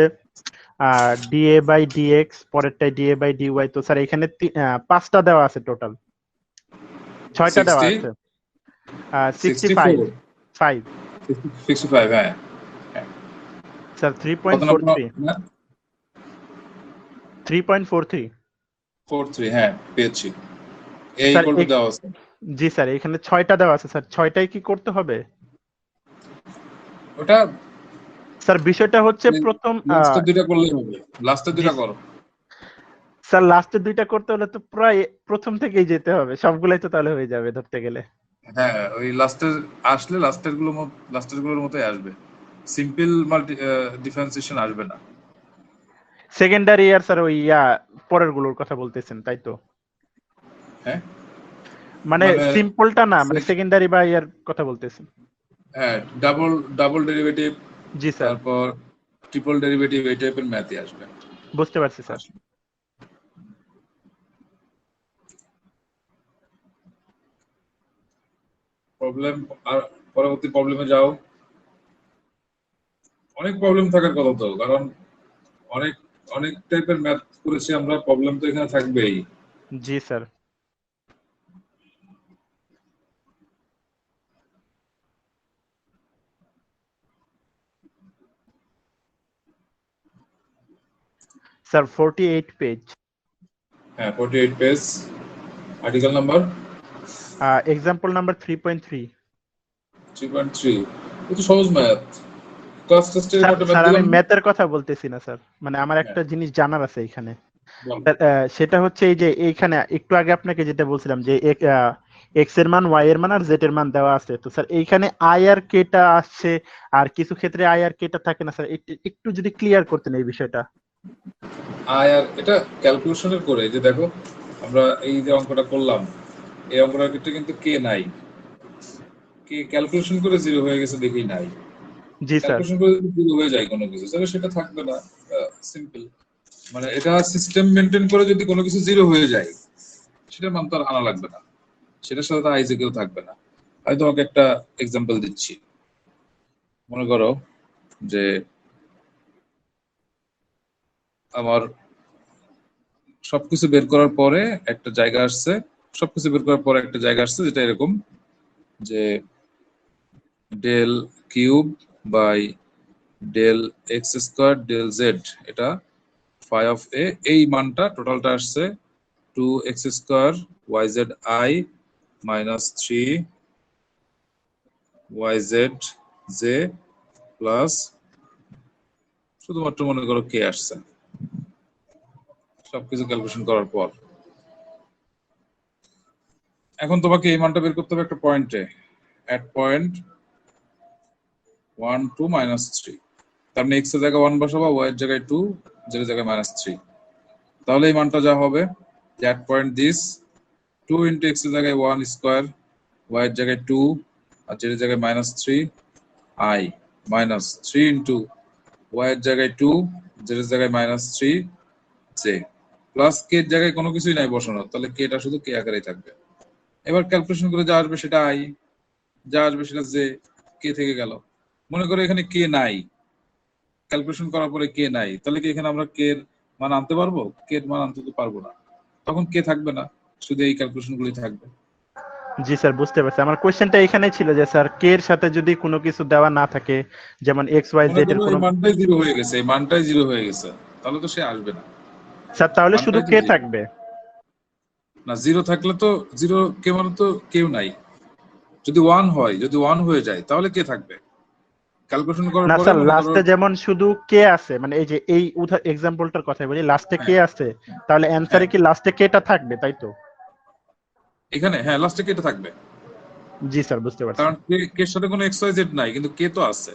ডিএ বাই ডিএক্স, পরেরটাই ডিএ বাই ডিওয়াই। তো স্যার এখানে 5টা দেওয়া আছে, টোটাল 6টা দেওয়া 60 আছে। 65 64 5 65 হ্যাঁ স্যার কত নম্বর 3.43 3.43 43 হ্যাঁ পেয়েছি এই স্যার ইকুয়াল টু দেওয়া আছে জি স্যার, এখানে 6টা দেওয়া আছে স্যার, 6টাই কি করতে হবে? ওটা স্যার বিষয়টা হচ্ছে প্রথম লাস্টের দুইটা করলেই হবে লাস্টের দুইটা করো স্যার লাস্টের 2টা করতে হলে তো প্রায় প্রথম থেকেই যেতে হবে, সবগুলাই তো তাহলে হয়ে যাবে ধরতে গেলে। হ্যাঁ ওই লাস্টের আসলে লাস্টের গুলোর মতোই আসবে সিম্পল মাল্টি ডিফারেন্সিয়েশন আসবে না সেকেন্ডারি আর স্যার ওই পরের গুলোর কথা বলতেছেন তাই তো? হ্যাঁ মানে মানে সিম্পলটা না, মানে সেকেন্ডারি বা ইয়ার কথা বলতেছেন? হ্যাঁ ডাবল ডেরিভেটিভ জি স্যার, তারপর ট্রিপল ডেরিভেটিভ এই টাইপের ম্যাথই আসবে বুঝতে পারছি স্যার। প্রবলেম আর পরবর্তী প্রবলেমে যাও অনেক প্রবলেম থাকার কথা তো কারণ অনেক অনেক টাইপের ম্যাথ করেছি আমরা প্রবলেম তো এখানে থাকবেই জি স্যার। স্যার 48 পেজ, হ্যাঁ 48 page article number example number 3.3। 3.3 এটা সহজ ম্যাথ ক্লাস টেস্টে স্যার একটা ম্যাথ স্যার আমি দিলাম ম্যাথের কথা বলতেছি না স্যার, মানে আমার একটা জিনিস জানার আছে এখানে। সেটা হচ্ছে এই যে এইখানে একটু আগে আপনাকে যেটা বলছিলাম যে এক্স এর মান, ওয়াই এর মান আর জেড এর মান দেওয়া আছে, তো স্যার এইখানে আই আর কেটা আসছে আর কিছু ক্ষেত্রে আই আর কেটা থাকে না স্যার, একটু যদি ক্লিয়ার করতেন এই বিষয়টা। আর এটা ক্যালকুলেশনের করে যে দেখো আমরা এই যে অঙ্কটা করলাম এই অঙ্কটার ক্ষেত্রে কিন্তু কে নাই কে ক্যালকুলেশন করে জিরো হয়ে গেছে দেখেই নাই জি স্যার। ক্যালকুলেশন করে যদি জিরো হয়ে যায় কোনো কিছু তাহলে সেটা থাকবে না সিম্পল মানে এটা সিস্টেম মেনটেন করে যদি কোনো কিছু জিরো হয়ে যায় সেটার মান তো আর আনা লাগবে না সেটার সাথে আইজে কেউ থাকবে না আমি তোমাকে একটা এক্সাম্পল দিচ্ছি মনে করো যে আমার সবকিছু বের করার পরে একটা জায়গা আসছে সবকিছু বের করার পরে একটা জায়গা আসছে যেটা এরকম যে del cube by del x square del z এটা ফাই অফ এ এই মানটা টোটালটা আসছে 2x square y z i minus 3 y z j plus শুধুমাত্র মনে করো কে আসছে সবকিছু ক্যালকুলেশন করার পর এখন তোমাকে এই মানটা বের করতে হবে একটা পয়েন্টে at point 1 2 minus 3 তার মানে x এর জায়গায় 1 বসাবা y এর জায়গায় 2 z এর জায়গায় -3 তাহলে এই মানটা যা হবে at point this 2 into x এর জায়গায় 1 স্কয়ার y এর জায়গায় 2 আর z এর জায়গায় -3 I minus 3 into y এর জায়গায় 2 z এর জায়গায় -3 j প্লাস k এর জায়গায় কোনো কিছুই নাই বসানো তাহলে k টা শুধু k আকারেই থাকবে এবার ক্যালকুলেশন করে যা আসবে সেটা I যা আসবে সেটা j k থেকে গেল মনে করো এখানে কে নাই ক্যালকুলেশন করার পরে কে নাই তাহলে কি এখানে আমরা কে এর মান আনতে পারবো কে এর মান আনতে তো পারবো না তখন কে থাকবে না শুধু এই ক্যালকুলেশন গুলোই থাকবে জি স্যার, বুঝতে পারছি। আমার কোশ্চেনটা এখানে ছিল যে স্যার কে এর সাথে যদি কোনো কিছু দেওয়া না থাকে, যেমন এক্স ওয়াই মনে জেড এর করো কোনো, এই মানটাই জিরো হয়ে গেছে এই মানটাই জিরো হয়ে গেছে তাহলে তো সে আসবে না স্যার তাহলে শুধু মানটাই তো কে zero। থাকবে? না জিরো থাকলে তো জিরো কে মানে তো কেউ নাই যদি ওয়ান হয় যদি ওয়ান হয়ে যায় তাহলে কে থাকবে ক্যালকুলেশন করার না পরে স্যার, মনে করো লাস্টে যেমন শুধু কে আছে, মানে এই যে এই এক্সাম্পলটার কথা বলি, লাস্টে কে আছে, তাহলে অ্যানসারে কি লাস্টে কেটা থাকবে তাই তো? এখানে হ্যাঁ লাস্টে কেটে থাকবে জি স্যার, বুঝতে পারছি। কারণ কে এর সাথে কোনো এক্স ওয়াই জেড নাই কিন্তু কে তো আছে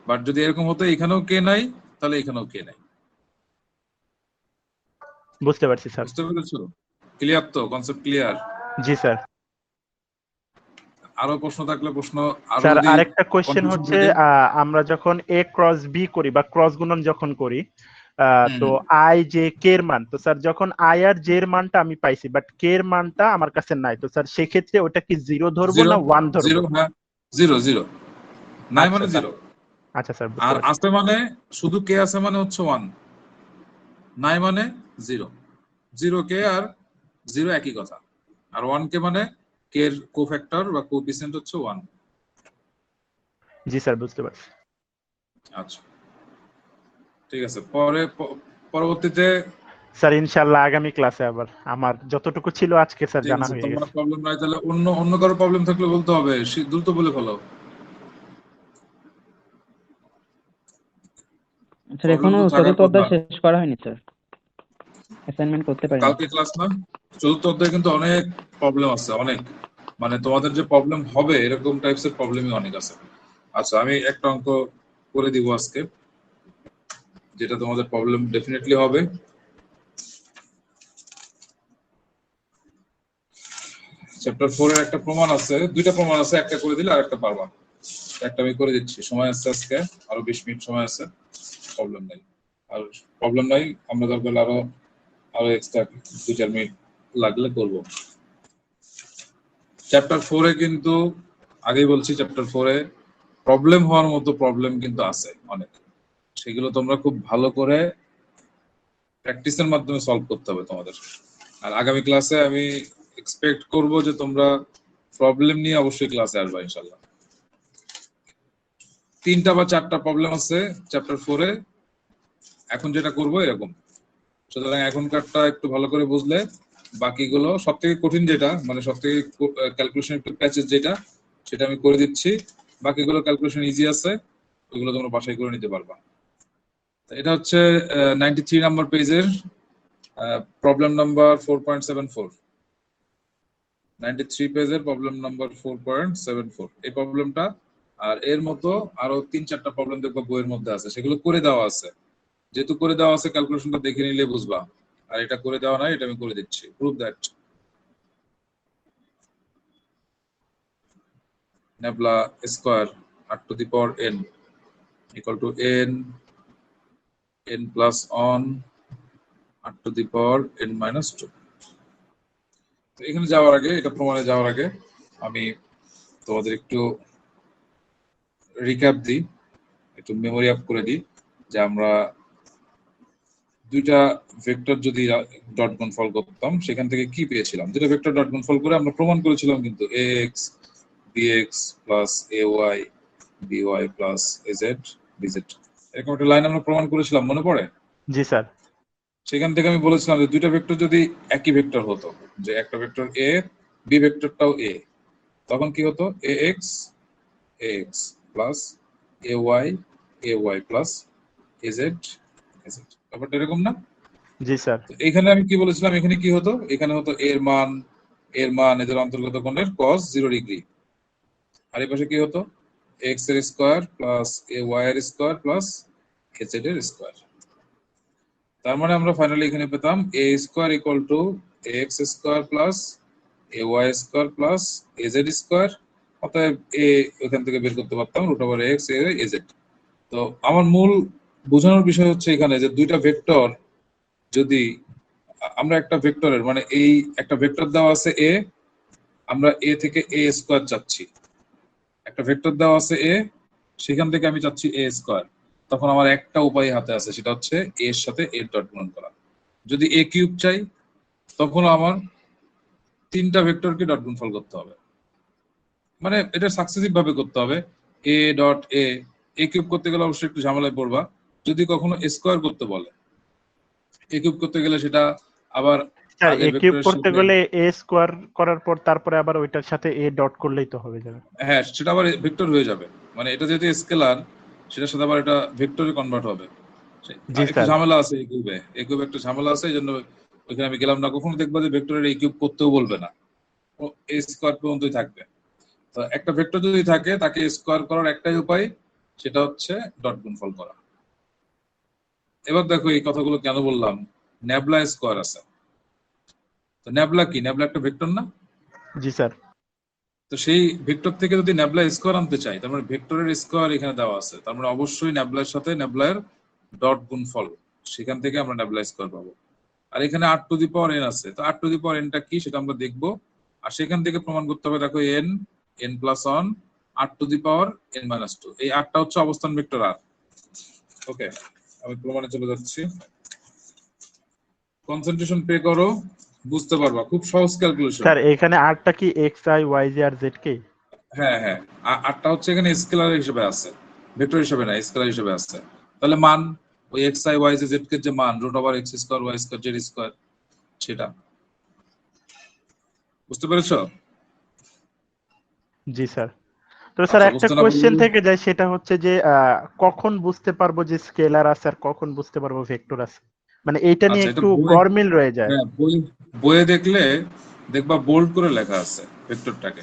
বাট যদি এরকম হতো এখানেও কে নাই তাহলে এখানেও কে নাই বুঝতে পারছি স্যার। বুঝতে পেরেছো ক্লিয়ার তো কনসেপ্ট ক্লিয়ার জি স্যার। আরো প্রশ্ন থাকলে প্রশ্ন আরো স্যার যদি আরেকটা কোশ্চেন confusion হচ্ছে থাকে আমরা যখন এ ক্রস বি করি বা ক্রস গুণন যখন করি, তো আই জে কে এর মান, তো স্যার যখন আই আর জে এর মানটা আমি পাইছি বাট কে এর মানটা আমার কাছে নাই, তো স্যার সেক্ষেত্রে ওটা কি 0 ধরবো না 1 ধরবো? 0, হ্যাঁ 0 0, নাই মানে আচ্ছা 0, আচ্ছা স্যার বুঝতে আর পারছি। আছে মানে শুধু কে আছে মানে হচ্ছে 1, নাই মানে 0, 0 কে আর 0 একই কথা, আর 1 কে মানে কে এর কোফ্যাক্টর বা কোএফিসিয়েন্ট হচ্ছে 1। জি স্যার বুঝতে পারছি। আচ্ছা ঠিক আছে, পরবর্তীতে স্যার ইনশাআল্লাহ আগামী ক্লাসে আবার আমার যতটুকু ছিল আজকে স্যার ঠিক জানা আছে, হয়ে তোমার গেছে। প্রবলেম নাই তাহলে অন্য কারো প্রবলেম থাকলে বলতে হবে, দ্রুত বলে ফেলো। স্যার প্রবলেম এখনো তো থাকার চতুর্থ কথা। অধ্যায় শেষ করা হয়নি স্যার, অ্যাসাইনমেন্ট করতে পারিনি। কালকে ক্লাস না, চতুর্থ অধ্যায়ে কিন্তু অনেক প্রবলেম আছে, অনেক, মানে তোমাদের যে প্রবলেম হবে এরকম টাইপস এর প্রবলেমই অনেক আছে। আচ্ছা আমি একটা অঙ্ক করে দিব আজকে, যেটা তোমাদের প্রবলেম ডেফিনেটলি হবে। চ্যাপ্টার 4 এর একটা প্রমাণ আছে, দুইটা প্রমাণ আছে, একটা করে দিলে আরেকটা পারবা। একটা আমি করে দিচ্ছি, সময় আছে আজকে আরো 20 মিনিট সময় আছে, প্রবলেম নাই। আর প্রবলেম নাই, আমরা দরকার আরো এক্সট্রা 2-4 মিনিট লাগলে করব। চ্যাপ্টার 4 এ কিন্তু আগেই বলছি, চ্যাপ্টার 4 এ প্রবলেম হওয়ার মতো প্রবলেম কিন্তু আছে অনেক, সেগুলো তোমরা খুব ভালো করে প্র্যাকটিসের মাধ্যমে সলভ করতে হবে তোমাদের। আর আগামী ক্লাসে আমি এক্সপেক্ট করব যে তোমরা প্রবলেম নিয়ে অবশ্যই ক্লাসে আসবে ইনশাআল্লাহ। 3টা বা 4টা প্রবলেম আছে চ্যাপ্টার 4 এ, এখন যেটা করব এরকম। সুতরাং এখনকারটা একটু ভালো করে বুঝলে বাকিগুলো, সবথেকে কঠিন যেটা, মানে সবথেকে ক্যালকুলেশন একটু প্যাচেস যেটা, সেটা আমি করে দিচ্ছি। বাকিগুলো ক্যালকুলেশন ইজি আছে, ওইগুলো তোমরা বাসায় করে নিতে পারবা। এটা হচ্ছে 93 নাম্বার পেজের প্রবলেম নাম্বার 4.74, 93 পেজের প্রবলেম নাম্বার 4.74 এই প্রবলেমটা। আর এর মতো আরো 3-4টা প্রবলেম দেখবা বইয়ের মধ্যে আছে, সেগুলো করে দেওয়া আছে। যেহেতু করে দেওয়া আছে, ক্যালকুলেশনটা দেখে নিলে বুঝবা। আর এটা করে দেওয়া নাই, এটা আমি করে দিচ্ছি, prove that. nebula square r to the power n equal to n plus 1 r to the power n minus 2। তো এখানে যাওয়ার আগে, এটা প্রমাণে যাওয়ার আগে আমি তোমাদের একটু রিক্যাপ দিই, একটু মেমোরি আপ করে দিই যে আমরা দুইটা ভেক্টর যদি ডট গুণফল করতাম সেখান থেকে কি পেয়েছিলাম। দুইটা ভেক্টর ডট গুণফল করে আমরা প্রমাণ করেছিলাম কিন্তু ax bx plus ay by plus az bz, এরকম একটা লাইন আমরা প্রমাণ করেছিলাম, মনে পড়ে? জি স্যার। সেখান থেকে আমি বলেছিলাম যে দুইটা ভেক্টর যদি একই ভেক্টর হতো, যে একটা ভেক্টর a, বি ভেক্টরটাও a, তখন কি হতো ax plus ay plus az az, ব্যাপারটা এরকম না? জি স্যার। এখানে আমি কি বলেছিলাম, এখানে কি হতো, এখানে হতো এর মান এদের অন্তর্গত কোণের cos 0 ডিগ্রি, আর এই পাশে কি হতো x এর স্কয়ার প্লাস ay এর স্কয়ার প্লাস az এর স্কয়ার। তার মানে আমরা ফাইনালি এখানে পেতাম a square equal two ax square plus ay square plus az square, অতএব a এখান থেকে বের করতে পারতাম √x az। তো আমার মূল বোঝানোর বিষয় হচ্ছে এখানে যে দুইটা ভেক্টর, যদি আমরা একটা ভেক্টরের, মানে এই একটা ভেক্টর দেওয়া আছে a, আমরা a থেকে a স্কয়ার চাচ্ছি, একটা ভেক্টর দেওয়া আছে a, সেখান থেকে আমি চাচ্ছি a স্কয়ার, তখন আমার একটা উপায় হাতে আছে, সেটা হচ্ছে a এর সাথে a ডট গুণন করা। যদি a কিউব চাই তখন আমার 3টা ভেক্টরকে ডট গুণফল করতে হবে, মানে এটা সাকসেসিভ ভাবে করতে হবে। a ডট a কিউব করতে গেলে অবশ্যই একটু ঝামেলায় পড়বা, যদি কখনো স্কয়ার করতে বলে, a কিউব করতে গেলে সেটা আবার স্যার আগের এ কিউব ভেক্টরের করতে সাথে, গেলে এ স্কোয়ার করার পর তারপরে আবার ওইটার সাথে এ ডট করলেই তো হবে যাবে। হ্যাঁ সেটা আবার ভেক্টর হয়ে যাবে, মানে এটা যেহেতু স্কেলার, সেটার সাথে আবার এটা ভেক্টরে কনভার্ট হবে। জি একটু স্যার। ঝামেলা আছে এই কিউবে একটু ঝামেলা আছে, এই জন্য ওইখানে আমি গেলাম না। কখনো দেখবা যে ভেক্টরের এই কিউব করতেও বলবে না, এ স্কোয়ার পর্যন্তই থাকবে। তো একটা ভেক্টর যদি থাকে তাকে স্কোয়ার করার একটাই উপায়, সেটা হচ্ছে ডট গুণফল করা। এবার দেখো এই কথাগুলো কেন বললাম, ন্যাবলা স্কোয়ার আছে, তো ন্যাবলা কি, ন্যাবলা একটা ভেক্টর না? জি স্যার। তো সেই ভেক্টর থেকে যদি ন্যাবলা স্কোয়ার আনতে চাই, তার মানে ভেক্টরের স্কোয়ার এখানে দেওয়া আছে, তার মানে অবশ্যই ন্যাবলার সাথে ন্যাবলার ডট গুণফল সেখান থেকে আমরা নেবুলা স্কয়ার পাবো। আর এখানে r to the power n আছে, তো r টু দি পাওয়ার nটা কি সেটা আমরা দেখবো। আর সেখান থেকে প্রমাণ করতে হবে, দেখো n plus 1 r to the power n minus 2, এই rটা হচ্ছে অবস্থান ভেক্টর r। ওকে, আমি প্রমাণে চলে যাচ্ছি। কনসেন্ট্রেশন পে করো, বুঝতে পারবা, খুব সহজ ক্যালকুলেশন। স্যার এখানে আরটা কি এক্স আই ওয়াই জে আর জেড কে? হ্যাঁ হ্যাঁ, আরটা হচ্ছে এখানে স্কেলার হিসেবে আছে, ভেক্টর হিসেবে না, স্কেলার হিসেবে আছে। তাহলে মান ওই x i y j z k যে মান root over x square y square z square, সেটা বুঝতে পেরেছো? জি স্যার। তো স্যার আচ্ছা, একটা বুঝতে না কোশ্চেন পারলে থেকে যায়, সেটা হচ্ছে যে কখন বুঝতে পারবো যে স্কেলার আছে আর কখন বুঝতে পারবো ভেক্টর আছে, মানে এইটা নিয়ে আচ্ছা, এটা একটু গরমিল রয়ে যায়। হ্যাঁ, বইয়ে দেখলে দেখবা বোল্ড করে লেখা আছে ভেক্টরটাকে।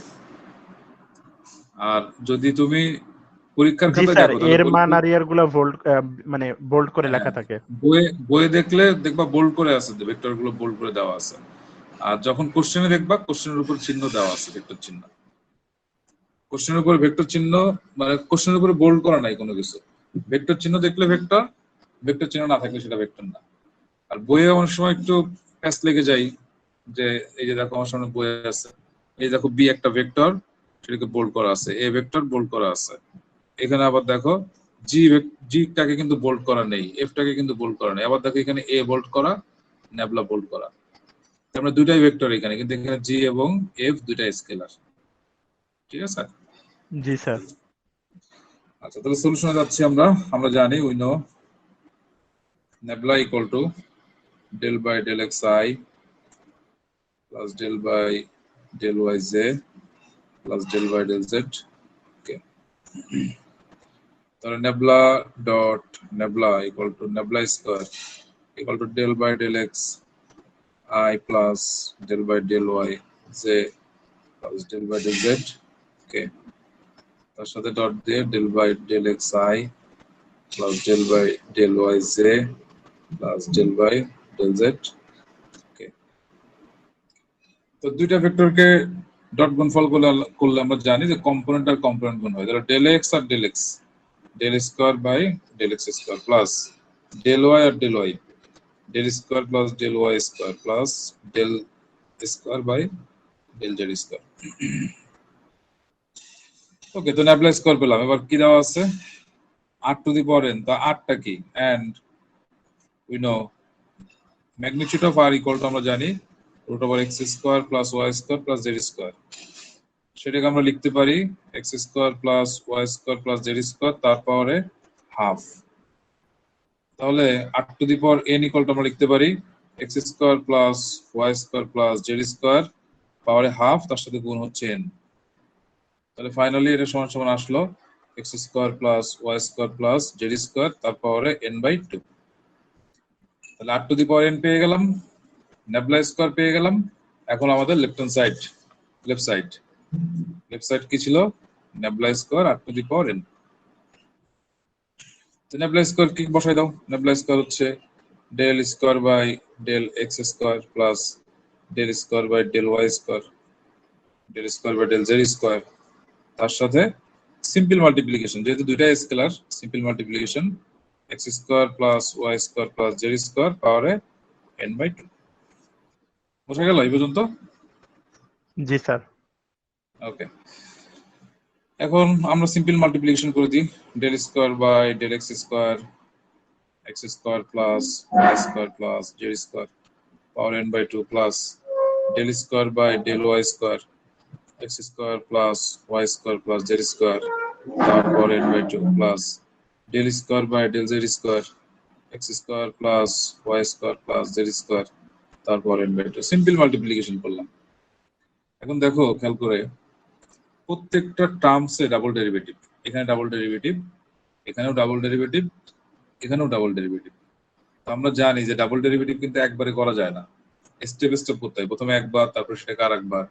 আর যদি তুমি পরীক্ষার জি খাতায় স্যার, দেখো তাহলে এর মান আর ইয়ার গুলো ভোল্ড মানে বোল্ড করে হ্যাঁ, লেখা থাকে। বইয়ে দেখলে দেখবা বোল্ড করে আছে, ভেক্টর গুলো বোল্ড করে দেওয়া আছে। আর যখন কোশ্চেনে দেখবা কোশ্চেনের উপর চিহ্ন দেওয়া আছে, ভেক্টর চিহ্ন। কোশ্চেনের উপর ভেক্টর চিহ্ন মানে কোশ্চেনের উপরে বোল্ড করা নাই কোনো কিছু। ভেক্টর চিহ্ন দেখলে ভেক্টর, ভেক্টর চিহ্ন না থাকলে সেটা ভেক্টর না। আর বইয়ে অনেক সময় একটু প্যাচ লেগে যায়, যে এই যে দেখো আমার সামনে বই আছে, এই দেখো বি একটা ভেক্টর, সেটাকে বোল্ড করা আছে, এ ভেক্টর বোল্ড করা আছে। এখানে আবার দেখো জিটাকে কিন্তু বোল্ড করা নেই, এফটাকে কিন্তু বোল্ড করা নেই। আবার দেখো এখানে এ বোল্ড করা, নেবলা বোল্ড করা। আমরা দুটাই ভেক্টর এখানে, কিন্তু এখানে জি এবং এফ দুটাই স্কেলার। ঠিক আছে? জি স্যার। আচ্ছা, তাহলে সলিউশনে যাচ্ছি আমরা। আমরা জানি we know nebula equal to del by del xi plus del by del yj plus del by del z. Okay, তাহলে nebula dot nebula equal to nebula square equal to del by del x I plus del by del y j plus del by del z. Okay, তার সাথে dot দিয়ে del by del xi plus del by del yj plus del by del z. Okay, তো দুইটা ভেক্টরকে dot গুণফল করলে আমরা জানি যে কম্পোনেন্ট আর কম্পোনেন্ট গুণ হয়। তাহলে del x আর del x, del square by del x square plus del y আর del y, del square plus del y square plus del square by del z square. Okay, তো nabla square পেলাম। এবার কি দেওয়া আছে? r to the power n। তা r টা কি? and we know magnitude of r equal to আমরা জানি root over x square plus y square plus z square। সেটাকে আমরা লিখতে পারি x square plus y square plus z square তার পাওয়ারে হাফ। তাহলে r to the power n equal to আমরা লিখতে পারি x square plus y square plus z square পাওয়ারে হাফ, তার সাথে গুণ হচ্ছে n। তাহলে ফাইনালি এটা সমান সমান আসলো x square plus y square plus z square তার পাওয়ারে n/2। তাহলে r to the power n পেয়ে গেলাম, নেবলা স্কয়ার পেয়ে গেলাম। এখন আমাদের লেফট সাইড কি ছিল? Nabla square r to the power n। তো নেবলা স্কয়ার কি বসাই দাও। নেবলা স্কয়ার হচ্ছে del square by del x square plus del square by del y square, del square by del z square, তার সাথে simple multiplication, যেহেতু দুইটাই scalar, simple multiplication x square plus y square plus z square পাওয়ারে n/2। বোঝা গেল এই পর্যন্ত? জি sir. ওকে, এখন আমরা সিম্পল মাল্টিপ্লিকেশন করে দিই। del square by del x square plus y square plus z square power n/2 plus del square by del y square x square plus y square plus z square তারপর n/2 plus del square by del z square x square plus y square plus z square তারপর n/2। Simple multiplication করলাম। এখন দেখো খেয়াল করে, প্রত্যেকটা টার্মসে double derivative, এখানে double derivative, এখানেও ডাবল ডেরিভেটিভ, এখানেও ডাবল ডেরিভেটিভ। তো আমরা জানি যে ডাবল ডেরিভেটিভ কিন্তু একবারে করা যায় না, স্টেপ স্টেপ করতে হয়। প্রথমে একবার, তারপর সেটাকে আরেকবার,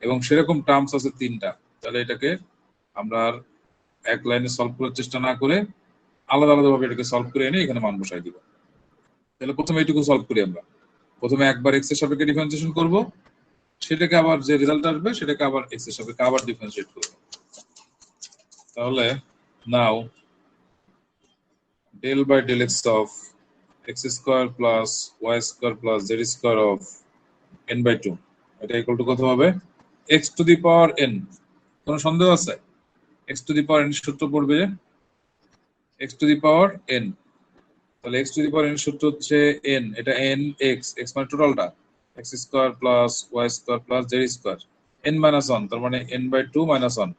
এবং সেরকম টার্মস আছে 3টা। তাহলে এটাকে আমরা এক লাইনে সলভ করার চেষ্টা না করে আলাদা আলাদা ভাবে এটাকে সলভ করে এনে এখানে মান বসাই দিব। তাহলে প্রথমে এইটুকু সলভ করি আমরা। প্রথমে একবার এক্স এর সাপেক্ষে ডিফারেন্সিয়েশন করব, সেটাকে আবার যে রেজাল্ট আসবে সেটাকে আবার এক্স এর সাপেক্ষে আবার ডিফারেন্সিয়েট করব। তাহলে নাও del by del x of x square plus y square plus z square of n by 2, এটা ইকুয়াল টু কত হবে? x to the power n। কোনো সন্দেহ আছে? x to the power n সূত্র পড়বে x to the power n, তাহলে x to the power n সূত্র হচ্ছে n, এটা n x, x মানে টোটালটা, x square plus y square plus z square n minus 1, তার মানে n বাই 2 মাইনাস 1।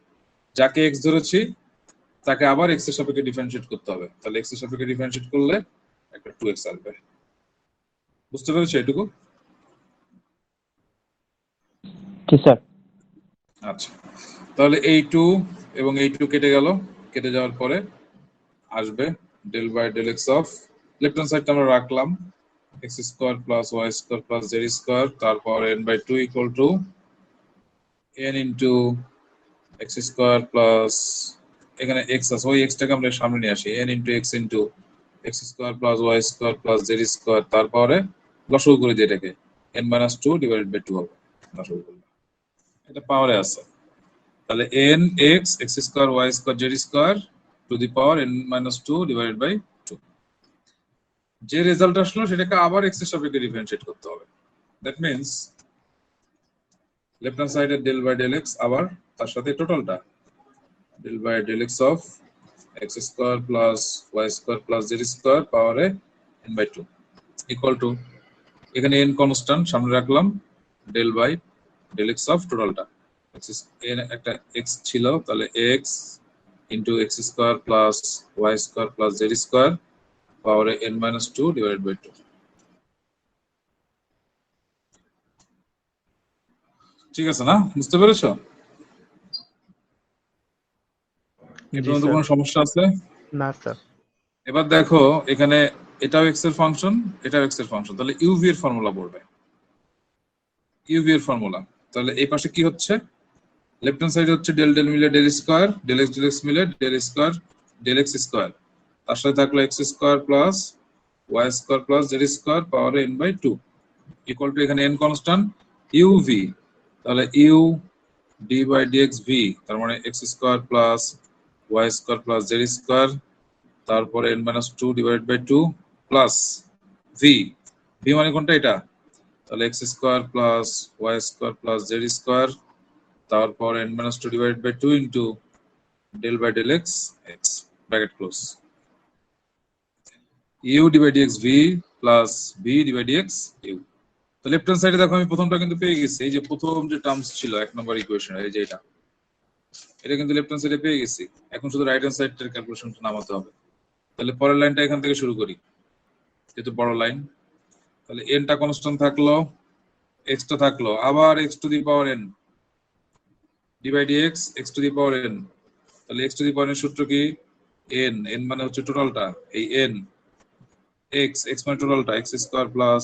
যাকে x ধরেছি তাকে আবার x এর সাপেক্ষে ডিফারেন্সিয়েট করতে হবে, তাহলে x এর সাপেক্ষে ডিফারেন্সিয়েট করলে একটা 2x আসবে। বুঝতে পেরেছো এটুকু? জি স্যার। আচ্ছা, তাহলে এই 2 এবং এই 2 কেটে গেল, কেটে যাওয়ার পরে আসবে del by del x of, left hand সাইডটা আমরা রাখলাম x square plus y square plus z square, তারপর n by 2 equal to n into x square plus, এখানে x আছে, ওই x টাকে আমরা সামনে নিয়ে আসি, n into x into x square plus y square plus z square, তারপরে লসাগু করে দিই এটাকে, n মাইনাস 2 ডিভাইডেড বাই 2 হবে লসাগু করলে, এটা পাওয়ারে আছে। তাহলে n x x square y square z square to the power n minus 2 divided by 2। যে রেজাল্ট আসলো সেটাকে আবার x এর সাপেক্ষে ডিফারেন্সিয়েট করতে হবে। দ্যাট মিন্স লেফট হ্যান্ড সাইডে ডেল বাই ডেল x, আবার তার সাথে টোটালটা del by del x of x square plus y square plus z square পাওয়ারে n বাই 2 ইকুয়াল টু, এখানে n কনস্ট্যান্ট সামনে রাখলাম, del by del x of টোটালটা, n একটা x ছিল, তাহলে x into x square plus y square plus z square পাওয়ারে n minus 2 divided by 2। ঠিক আছে না? বুঝতে পেরেছো? এটার মধ্যে কোনো সমস্যা আছে? না স্যার। এবার দেখো এখানে এটাও x এর ফাংশন, এটাও x এর ফাংশন, তাহলে uv এর ফর্মুলা পড়বে, uv এর ফর্মুলা। তাহলে এই পাশে কি হচ্ছে? লেফট হ্যান্ড সাইড হচ্ছে ডেল ডেল মিলে ডেল স্কয়ার, ডেল x মিলে del square del x square, তার সাথে থাকলো x square plus y square plus z square পাওয়ারে n বাই 2 ইকুয়াল টু, এখানে n কনস্ট্যান্ট, uv, তাহলে u d by dx v, তার মানে x square plus y square plus z square, তারপরে n minus 2 divided by 2 plus v, v মানে কোনটা? এটা, তাহলে x square plus y square plus z square, তারপর n minus 2 divided by 2 into del by del x x bracket close, u d by dx v plus v d by dx u। তো left hand সাইডে দেখো আমি প্রথমটা কিন্তু পেয়ে গেছি, এই যে প্রথম যে টার্মস ছিল এক নম্বর ইকুয়েশন, এই যে এটা কিন্তু লেফট হ্যান্ড সাইডে পেয়ে গেছি, এখন শুধু রাইট হ্যান্ড সাইডের ক্যালকুলেশনটা নামাতে হবে। তাহলে পরের লাইনটা এখান থেকে শুরু করি, যেহেতু বড় লাইন, তাহলে n টা কনস্ট্যান্ট থাকলো, x টা থাকলো, আবার x to the power n d by dx x to the power n, তাহলে x to the power n সূত্র কি? n, n মানে হচ্ছে টোটালটা, এই n x, x মানে টোটালটা, x square plus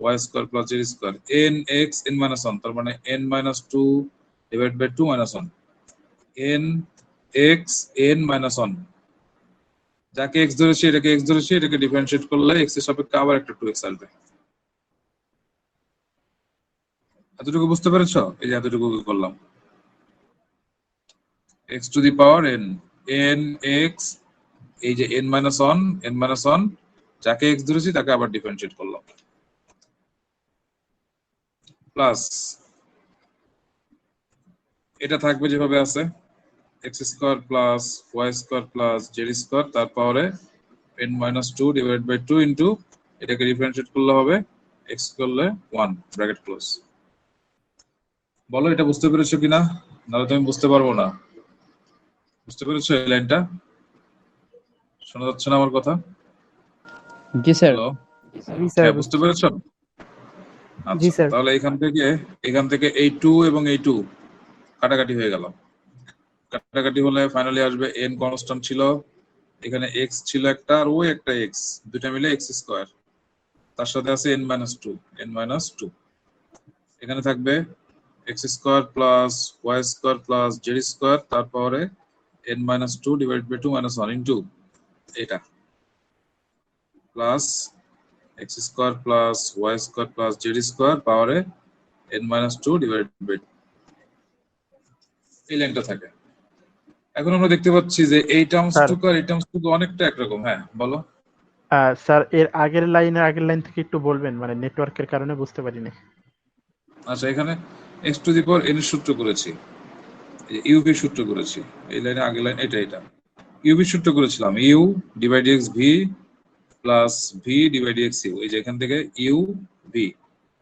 y square plus z square, n x n minus 1, তার মানে n minus 2 divide by 2 minus 1, n x n minus 1, যাকে x ধরেছি এটাকে x ধরেছি, এটাকে ডিফারেন্সিয়েট করলে x এর সাপেক্ষে আবার একটা 2x আসবে। এতটুকু বুঝতে পেরেছো? এই যে এতটুকু করলাম, x to the power n, n x, এই যে n মাইনাস 1, যাকে x ধরেছি তাকে আবার ডিফারেন্সিয়েট করলাম, প্লাস এটা থাকবে যেভাবে আছে, x square plus y square plus z square, তার পাওয়ারে n minus 2 divide by 2 into, এটাকে ডিফারেন্সিয়েট করলে হবে x করলে 1 ব্র্যাকেট ক্লোজ। বলো এটা বুঝতে পেরেছো কিনা? নাহলে তুমি বুঝতে পারবো না। বুঝতে পেরেছো এই লাইনটা? শোনা যাচ্ছে না আমার কথা? জি স্যার। হ্যালো, জি স্যার। হ্যাঁ বুঝতে পেরেছো? জি আচ্ছা, স্যার। তাহলে এখান থেকে এই 2 এবং এই 2 কাটাকাটি হয়ে গেল, কাটাকাটি হলে ফাইনালি আসবে n কনস্ট্যান্ট ছিল, এখানে x ছিল একটা আর ওই একটা x, দুটো মিলে x স্কয়ার, তার সাথে আছে n মাইনাস 2, এখানে থাকবে x square plus y square plus z square, তারপরে n minus 2 divide by 2 minus 1 into এটা plus x square plus y square plus z square পাওয়ারে n মাইনাস 2 ডিভাইড বাই, এই লাইনটা থাকে। এখন আমরা দেখতে পাচ্ছি যে এই টার্মসটুকু আর এই টার্মসটুকু অনেকটা একরকম। হ্যাঁ বলো। স্যার এর আগের লাইন থেকে একটু বলবেন, মানে নেটওয়ার্কের কারণে বুঝতে পারিনি। আচ্ছা, এখানে x to the power n এর সূত্র করেছি, ইউভি সূত্র করেছি। এই লাইনে আগের লাইন এটা ইউভি সূত্র করেছিলাম, u divide x v plus v divide x u. এই যে এখান থেকে u v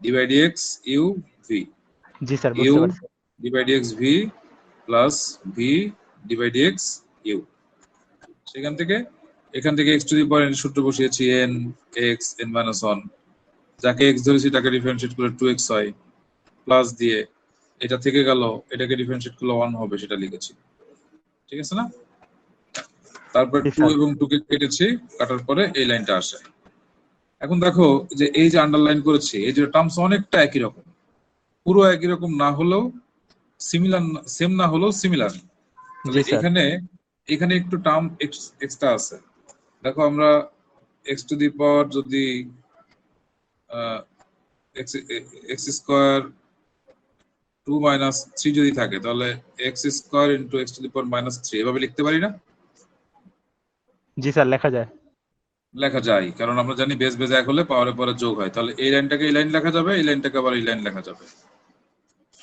divide x u v, জি স্যার, ইউ বুঝতে পারছি। Divide x v plus v divide x u. সেখান থেকে এখান থেকে x to the power n সূত্র বসিয়েছি, n x n মাইনাস 1, যাকে x ধরেছি তাকে ডিফারেন্সিয়েট করে 2x হয়, প্লাস দিয়ে এটা থেকে গেল, এটাকে ডিফারেন্সিয়েট করলে 1 হবে, সেটা লিখেছি। ঠিক আছে না? তারপর জি 2 স্যার। এবং 2 কে কেটেছি, কাটার পরে এই লাইনটা আসে। এখন দেখো যে এই যে আন্ডারলাইন করেছি, এই যে টার্মস অনেকটা একই রকম, পুরো একই রকম না হলেও সিমিলার, সেম না হলেও সিমিলার। তাহলে জি স্যার। এখানে একটু টার্ম এক্সট্রা আছে। দেখো আমরা x টু দি পাওয়ার যদি x স্কয়ার 2 মাইনাস 3 যদি থাকে, তাহলে x square into x to the power minus 3 এভাবে লিখতে পারি না? জি স্যার, লেখা যায়। লেখা যায়, কারণ আমরা জানি বেস বেস এক হলে পাওয়ারে পরে যোগ হয়। তাহলে এই লাইনটাকে এই লাইন লেখা যাবে, এই লাইনটাকে আবার এই লাইন লেখা যাবে।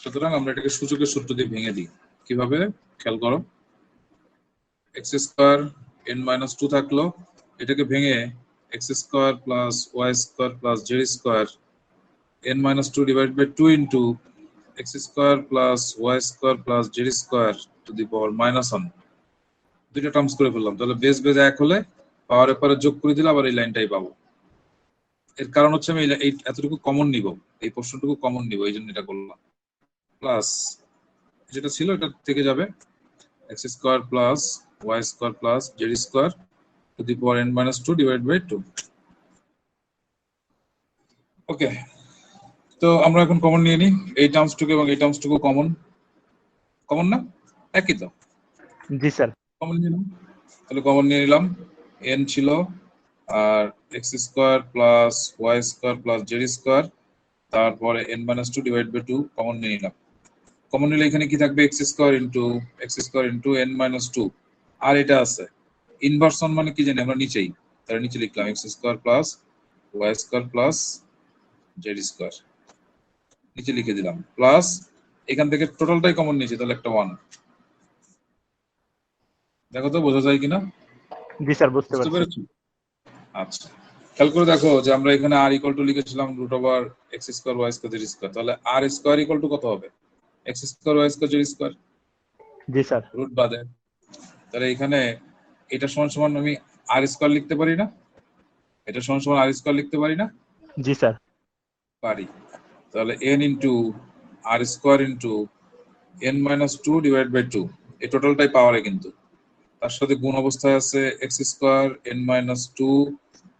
সুতরাং আমরা এটাকে সূচকের সূত্র দিয়ে ভেঙে দিই। কিভাবে খেয়াল করো, x স্কয়ার n মাইনাস 2 থাকলো, এটাকে ভেঙে x square plus y square plus z square n minus 2 divide by 2 into x square plus y square plus z square to the power minus 1, দুইটা টার্মস করে ফেললাম। তাহলে বেস বেস এক হলে পাওয়ারের পরে যোগ করে দিলে আবার এই লাইনটাই পাবো। এর কারণ হচ্ছে আমি এই এতটুকু কমন নিব, এই প্রশ্নটুকু কমন নিব, এই জন্য এটা করলাম। প্লাস যেটা ছিল এটা থেকে যাবে, x square plus y square plus z square to the power n minus 2 divide by 2। Okay, তো আমরা এখন কমন নিয়ে নিই, এই টার্মসটুকু এবং এই টার্মসটুকু কমন, কমন না একই তো? জি স্যার। কমন নিয়ে নিলাম, তাহলে কমন নিয়ে নিলাম, n ছিল আর x square plus y square plus z square, তারপরে n minus 2 divide by 2 common নিয়ে নিলাম। কমন নিলে এখানে কি থাকবে, x square into n minus 2, আর এটা আছে ইনভার্সন মানে কি জানি আমরা নিচেই, তাহলে নিচে লিখলাম x square plus y square plus z square, নিচে লিখে দিলাম। প্লাস এখান থেকে টোটালটাই কমন নিয়েছি, তাহলে একটা 1। দেখো তো বোঝা যায় কিনা? জি স্যার, বুঝতে বুঝতে পারছি। পেরেছো? আচ্ছা, খেয়াল করে দেখো যে আমরা এখানে r ইকুয়াল টু লিখেছিলাম root over x square y square z square, তাহলে r স্কয়ার ইকুয়াল টু কত হবে, x square y square z square, জি স্যার। রুট বাদে। তাহলে এখানে এটা সমান সমান আমি r স্কয়ার লিখতে পারি না, এটা সমান সমান r স্কয়ার লিখতে পারি না? জি স্যার। পারি। তাহলে n into r square into n minus 2 divide by 2, এই টোটালটাই পাওয়ারে, কিন্তু তার সাথে গুণ অবস্থায় আছে x square n minus 2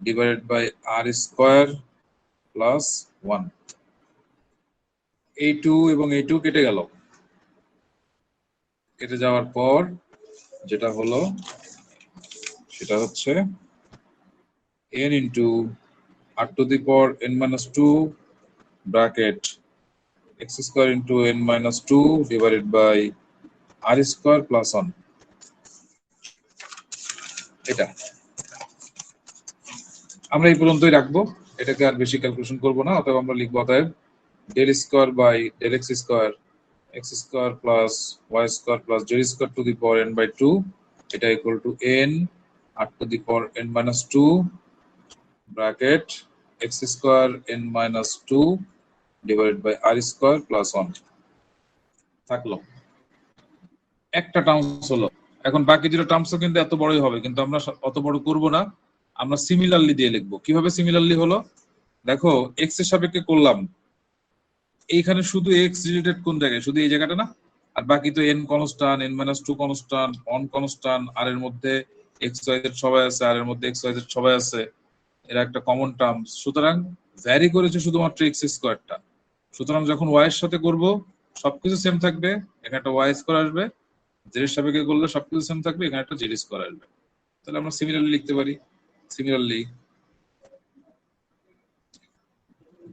divided by r square plus 1। এই 2 এবং এই 2 কেটে গেল, কেটে যাওয়ার পর যেটা হলো সেটা হচ্ছে n into r to the power n minus 2 bracket x square into n minus 2 divided by r square plus 1। এটা আমরা এই পর্যন্তই রাখবো, এটাকে আর বেশি ক্যালকুলেশন করব না। অতএব আমরা লিখব অতএব del square by del x square plus y square plus z square to the power n by 2, এটা equal to n r to the power n minus 2 bracket x square n minus 2 divided by r square plus 1 থাকলো। একটা terms হলো। এখন বাকি দুটো টার্মসও কিন্তু এত বড়ই হবে, কিন্তু আমরা অত বড় করব না, আমরা সিমিলারলি দিয়ে লিখবো। কিভাবে সিমিলারলি হলো, দেখো x এর সাপেক্ষে করলাম, এইখানে শুধু x রিলেটেড কোন জায়গায়, শুধু এই জায়গাটা না, আর বাকি তো n constant, n minus 2 constant, 1 constant, আর এর মধ্যে x y z সবাই আছে, আর এর মধ্যে x y z সবাই আছে, এরা একটা কমন টার্ম। সুতরাং ভ্যারি করেছে শুধুমাত্র x স্কয়ারটা। সুতরাং যখন y এর সাথে করব সবকিছু সেম থাকবে, এখানে একটা y স্কয়ার আসবে, z এর সাপেক্ষে করলে সবকিছু সেম থাকবে, এখানে একটা z স্কয়ার আসবে। তাহলে আমরা সিমিলারলি লিখতে পারি, similarly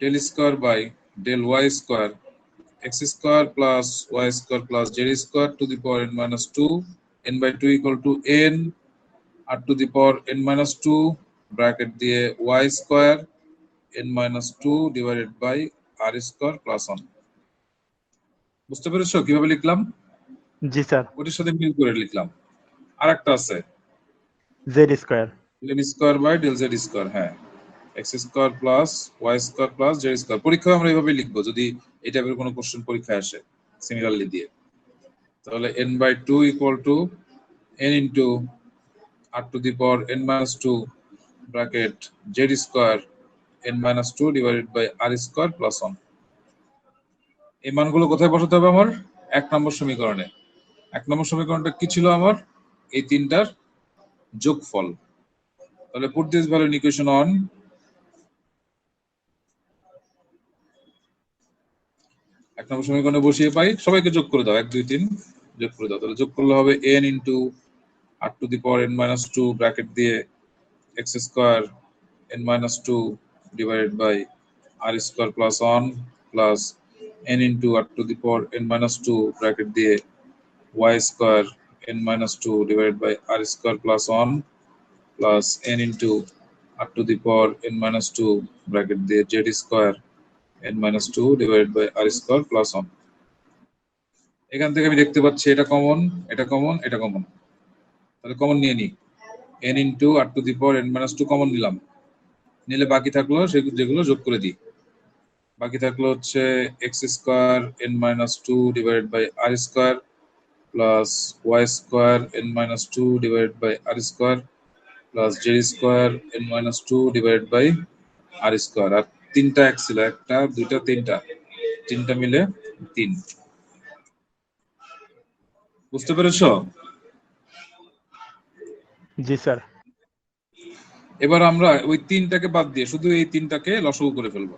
del square by del y square x square plus y square plus z square to the power n minus 2, n by 2 equal to n r to the power n minus 2 bracket দিয়ে y square n minus 2 divided by r square plus 1। বুঝতে পেরেছো কিভাবে লিখলাম? জি sir. ওটার সাথে মিল করে লিখলাম। আরেকটা আছে z square. del square by del z square. হ্যাঁ, x square plus y square plus z square. পরীক্ষায় আমরা এইভাবে লিখবো যদি এই টাইপের কোনো কোশ্চেন পরীক্ষায় আসে সিমিলারলি দিয়ে। তাহলে n/2 equal to n into r to the power n minus 2 bracket z square n minus 2 divided by r square plus 1। এই মানগুলো কোথায় বসাতে হবে আমার? 1 নম্বর সমীকরণে। 1 নম্বর সমীকরণটা কি ছিল আমার? এই তিনটার যোগফল। তাহলে put this value in equation 1। 1 নম্বর সমীকরণে বসিয়ে পাই, সবাইকে যোগ করে দাও, 1 2 3 যোগ করে দাও। তাহলে যোগ করলে হবে n into r to the power n minus 2 bracket দিয়ে x square n minus 2 divided by r square plus 1 plus n into r to the power n minus 2 bracket দিয়ে y square n minus 2 divided by r square plus 1 plus n into r to the power n minus 2 bracket দিয়ে z square n minus 2 divided by r square plus 1। এখান থেকে আমি দেখতে পাচ্ছি এটা common, এটা common, এটা কমন। তাহলে কমন নিয়ে নিই, n into r to the power n minus 2 common নিলাম। নিলে বাকি থাকলো যেগুলো যোগ করে দিই। বাকি থাকলো হচ্ছে x square n minus 2 divided by r square plus y square n minus 2 divided by r square plus z square n minus 2 divided by r square. আর তিনটা এক ছিল, একটা দুইটা তিনটা মিলে 3। বুঝতে পেরেছো? জি স্যার। এবার আমরা ওই তিনটাকে বাদ দিয়ে শুধু এই তিনটাকে লসাগু করে ফেলবো।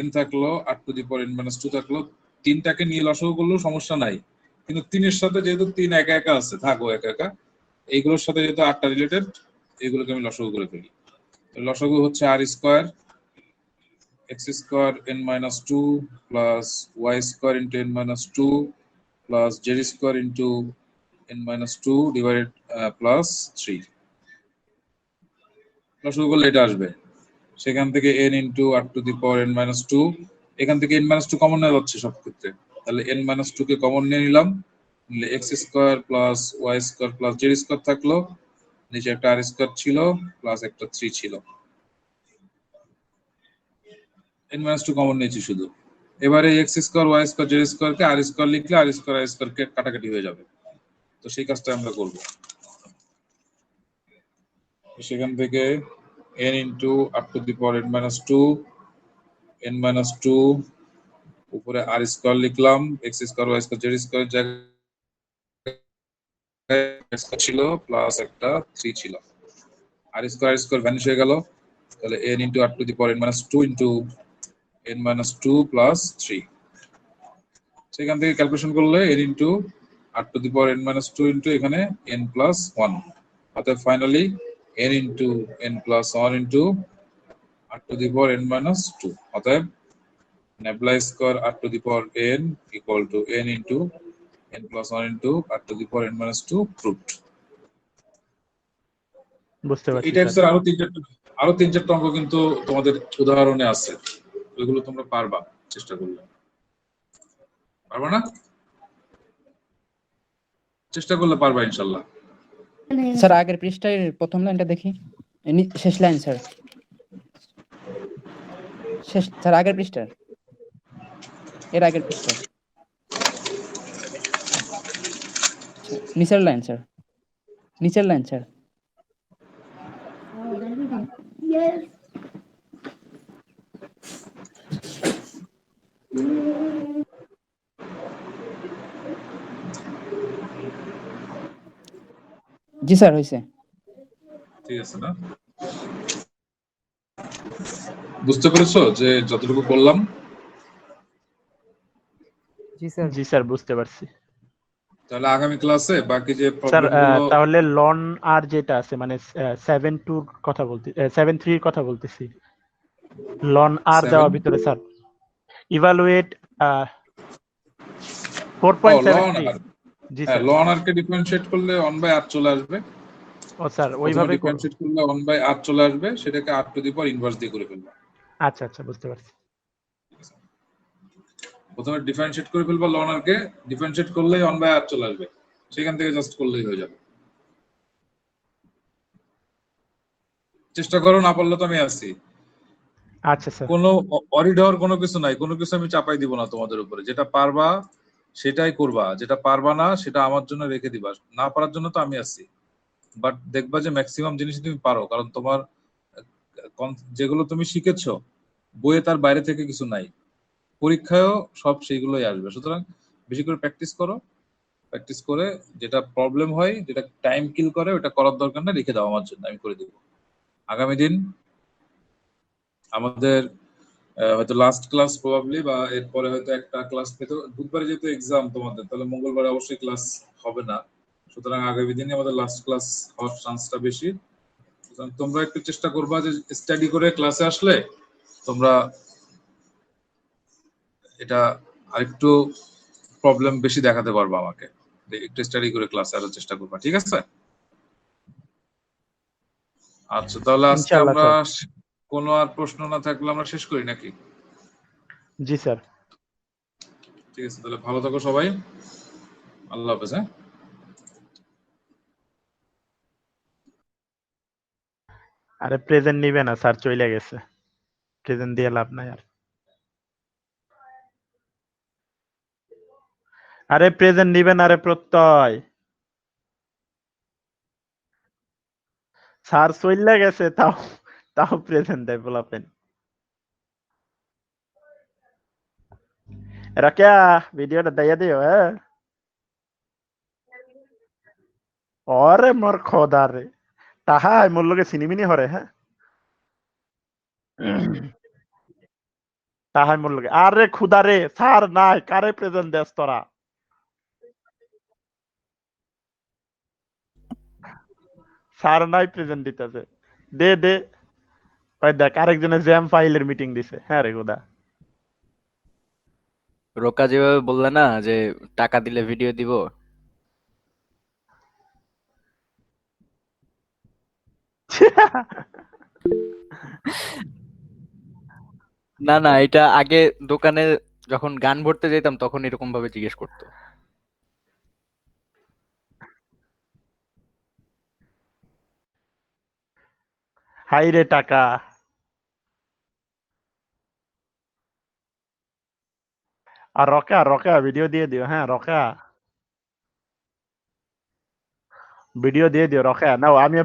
n থাকলো r to the power n minus 2 থাকলো, তিনটাকে নিয়ে লসাগু করলেও সমস্যা নাই, কিন্তু তিনের সাথে যেহেতু 3 একা একা আছে, থাকো একা একা, এইগুলোর সাথে যেহেতু 8টা রিলেটেড, এইগুলোকে আমি লসাগু করে ফেলি। লসাগু হচ্ছে r square x square n minus 2 plus y square into n minus 2 plus z square into n minus 2 divided plus 3। লসাগু করলে এটা আসবে, সেখান থেকে n into r to the power n minus 2, এখান থেকে n মাইনাস 2 কমন নেওয়া যাচ্ছে সব ক্ষেত্রে। তাহলে n মাইনাস 2 কে কমন নিয়ে নিলাম, নিলে x square plus y square plus z square থাকলো, নিচে একটা r স্কয়ার ছিল প্লাস একটা 3 ছিল। n মাইনাস 2 কমন নিয়েছি শুধু। এবারে x square y square z square কে r স্কয়ার লিখলে r স্কয়ার y স্কয়ার কে কাটাকাটি হয়ে যাবে। তো সেই কাজটা আমরা করব। সেখান থেকে n into r to the power n minus 2, n minus 2 উপরে r স্কয়ার লিখলাম, x square y square z square জায়গায় ছিল প্লাস একটা 3 ছিল, r স্কয়ার ভ্যানিশ হয়ে গেল। তাহলে n into r to the power n minus 2 into n minus 2 plus 3। সেখান থেকে ক্যালকুলেশন করলে n into r to the power n minus 2 into এখানে n প্লাস 1, অতএব finally n into n plus 1 into r to the power n minus 2, অতএব nebula square r to the power n equal to n into n plus 1 into r to the power n minus 2 proved. বুঝতে পারছি এই টাইপসের আরো তিন চারটা অঙ্ক কিন্তু তোমাদের উদাহরণে আছে, ওইগুলো তোমরা পারবা চেষ্টা করলে। পারবা না? চেষ্টা করলে পারবা ইনশাআল্লাহ। স্যার আগের পৃষ্ঠার প্রথম লাইনটা দেখি, শেষ লাইন স্যার, শেষ স্যার আগের পৃষ্ঠার, এর আগের পৃষ্ঠার নিচের লাইন স্যার, নিচের লাইন স্যার। জি স্যার হয়েছে। ঠিক আছে না? বুঝতে পেরেছো যে যতটুকু বললাম? জি স্যার। জি স্যার বুঝতে পারছি। তাহলে আগামী ক্লাসে বাকি যে স্যার প্রবলেমগুলো, তাহলে লন আর যেটা আছে মানে 7.2 এর কথা বলতে 7.3 এর কথা বলতেছি, লন আর দেওয়া ভিতরে স্যার ইভালুয়েট 4.73। জি স্যার। লন আর কে ডিফারেনশিয়েট করলে 1/r চলে আসবে। ও স্যার প্রথমে ওইভাবেই ডিফারেন্সিয়েট করলে 1/r চলে আসবে, সেটাকে r to the power inverse দিয়ে করে ফেলবা। আচ্ছা আচ্ছা বুঝতে পারছি। প্রথমে ডিফারেন্সিয়েট করে ফেলবা ln r কে, ডিফারেন্সিয়েট করলেই 1/r চলে আসবে, সেখান থেকে জাস্ট করলেই হয়ে যাবে। চেষ্টা করো, না পারলে তো আমি আছি। আচ্ছা স্যার। কোনো অরিড হওয়ার কোনো কিছু নাই, কোনো কিছু আমি চাপাই দিব না তোমাদের উপরে। যেটা পারবা সেটাই করবা, যেটা পারবা না সেটা আমার জন্য রেখে দিবা। না পারার জন্য তো আমি আছি, বাট দেখবা যে ম্যাক্সিমাম জিনিস তুমি পারো, কারণ তোমার যেগুলো তুমি শিখেছো বইয়ে তার বাইরে থেকে কিছু নাই, পরীক্ষায়ও সব সেইগুলোই আসবে। সুতরাং বেশি করে প্র্যাকটিস করো, প্র্যাকটিস করে যেটা প্রবলেম হয়, যেটা টাইম কিল করে, ওটা করার দরকার না, রেখে দাও আমার জন্য, আমি করে দিব। আগামী দিন আমাদের হয়তো লাস্ট ক্লাস প্রবাবলি, বা এরপরে হয়তো একটা ক্লাস পেতে, বুধবারে যেহেতু এক্সাম তোমাদের, তাহলে মঙ্গলবারে অবশ্যই ক্লাস হবে না। সুতরাং আগামী দিনে আমাদের লাস্ট ক্লাস হওয়ার চান্সটা বেশি। সুতরাং তোমরা একটু চেষ্টা করবা যে স্টাডি করে ক্লাসে আসলে তোমরা এটা আরেকটু প্রবলেম বেশি দেখাতে পারবা আমাকে। একটু স্টাডি করে ক্লাসে আসার চেষ্টা করবা, ঠিক আছে? আচ্ছা, তাহলে আজকে ইনশাআল্লাহ আমরা স্যার। কোনো আর প্রশ্ন না থাকলে আমরা শেষ করি নাকি? জি স্যার। ঠিক আছে, তাহলে ভালো থাকো সবাই, আল্লাহ হাফেজ। হ্যাঁ, আরে প্রেজেন্ট নিবে না স্যার, চলে গেছে। প্রেজেন্ট দিয়ে লাভ নাই আর। আরে প্রেজেন্ট নিবে না রে প্রত্যয়। স্যার চলে গেছে, তাও তাও প্রেজেন্ট দেয় পোলাপেন। রাকিয়া ভিডিওটা দিয়ে দিও হ্যাঁ। ওরে মোর খোদা রে, তাহাই মোর লগে চিনিমিনি হরে হ্যাঁ। তাহাই মোর লগে, আরে খুদা রে স্যার নাই, কারে প্রেজেন্ট দেস তোরা? স্যার নাই, প্রেজেন্ট দিতেছে। দে দে, ওই দেখ আরেকজনের জ্যাম ফাইলের মিটিং দিছে। হ্যাঁ রে খুদা। রোকা যেভাবে বললে না যে টাকা দিলে ভিডিও দিব, না না, এটা আগে দোকানে যখন গান ভরতে যেতাম তখন এরকম ভাবে জিজ্ঞেস করতো। হাই রে টাকা। আর রকা রকা ভিডিও দিয়ে দিও হ্যাঁ, রকা ভিডিও দিয়ে দিও রকা। নাও আমি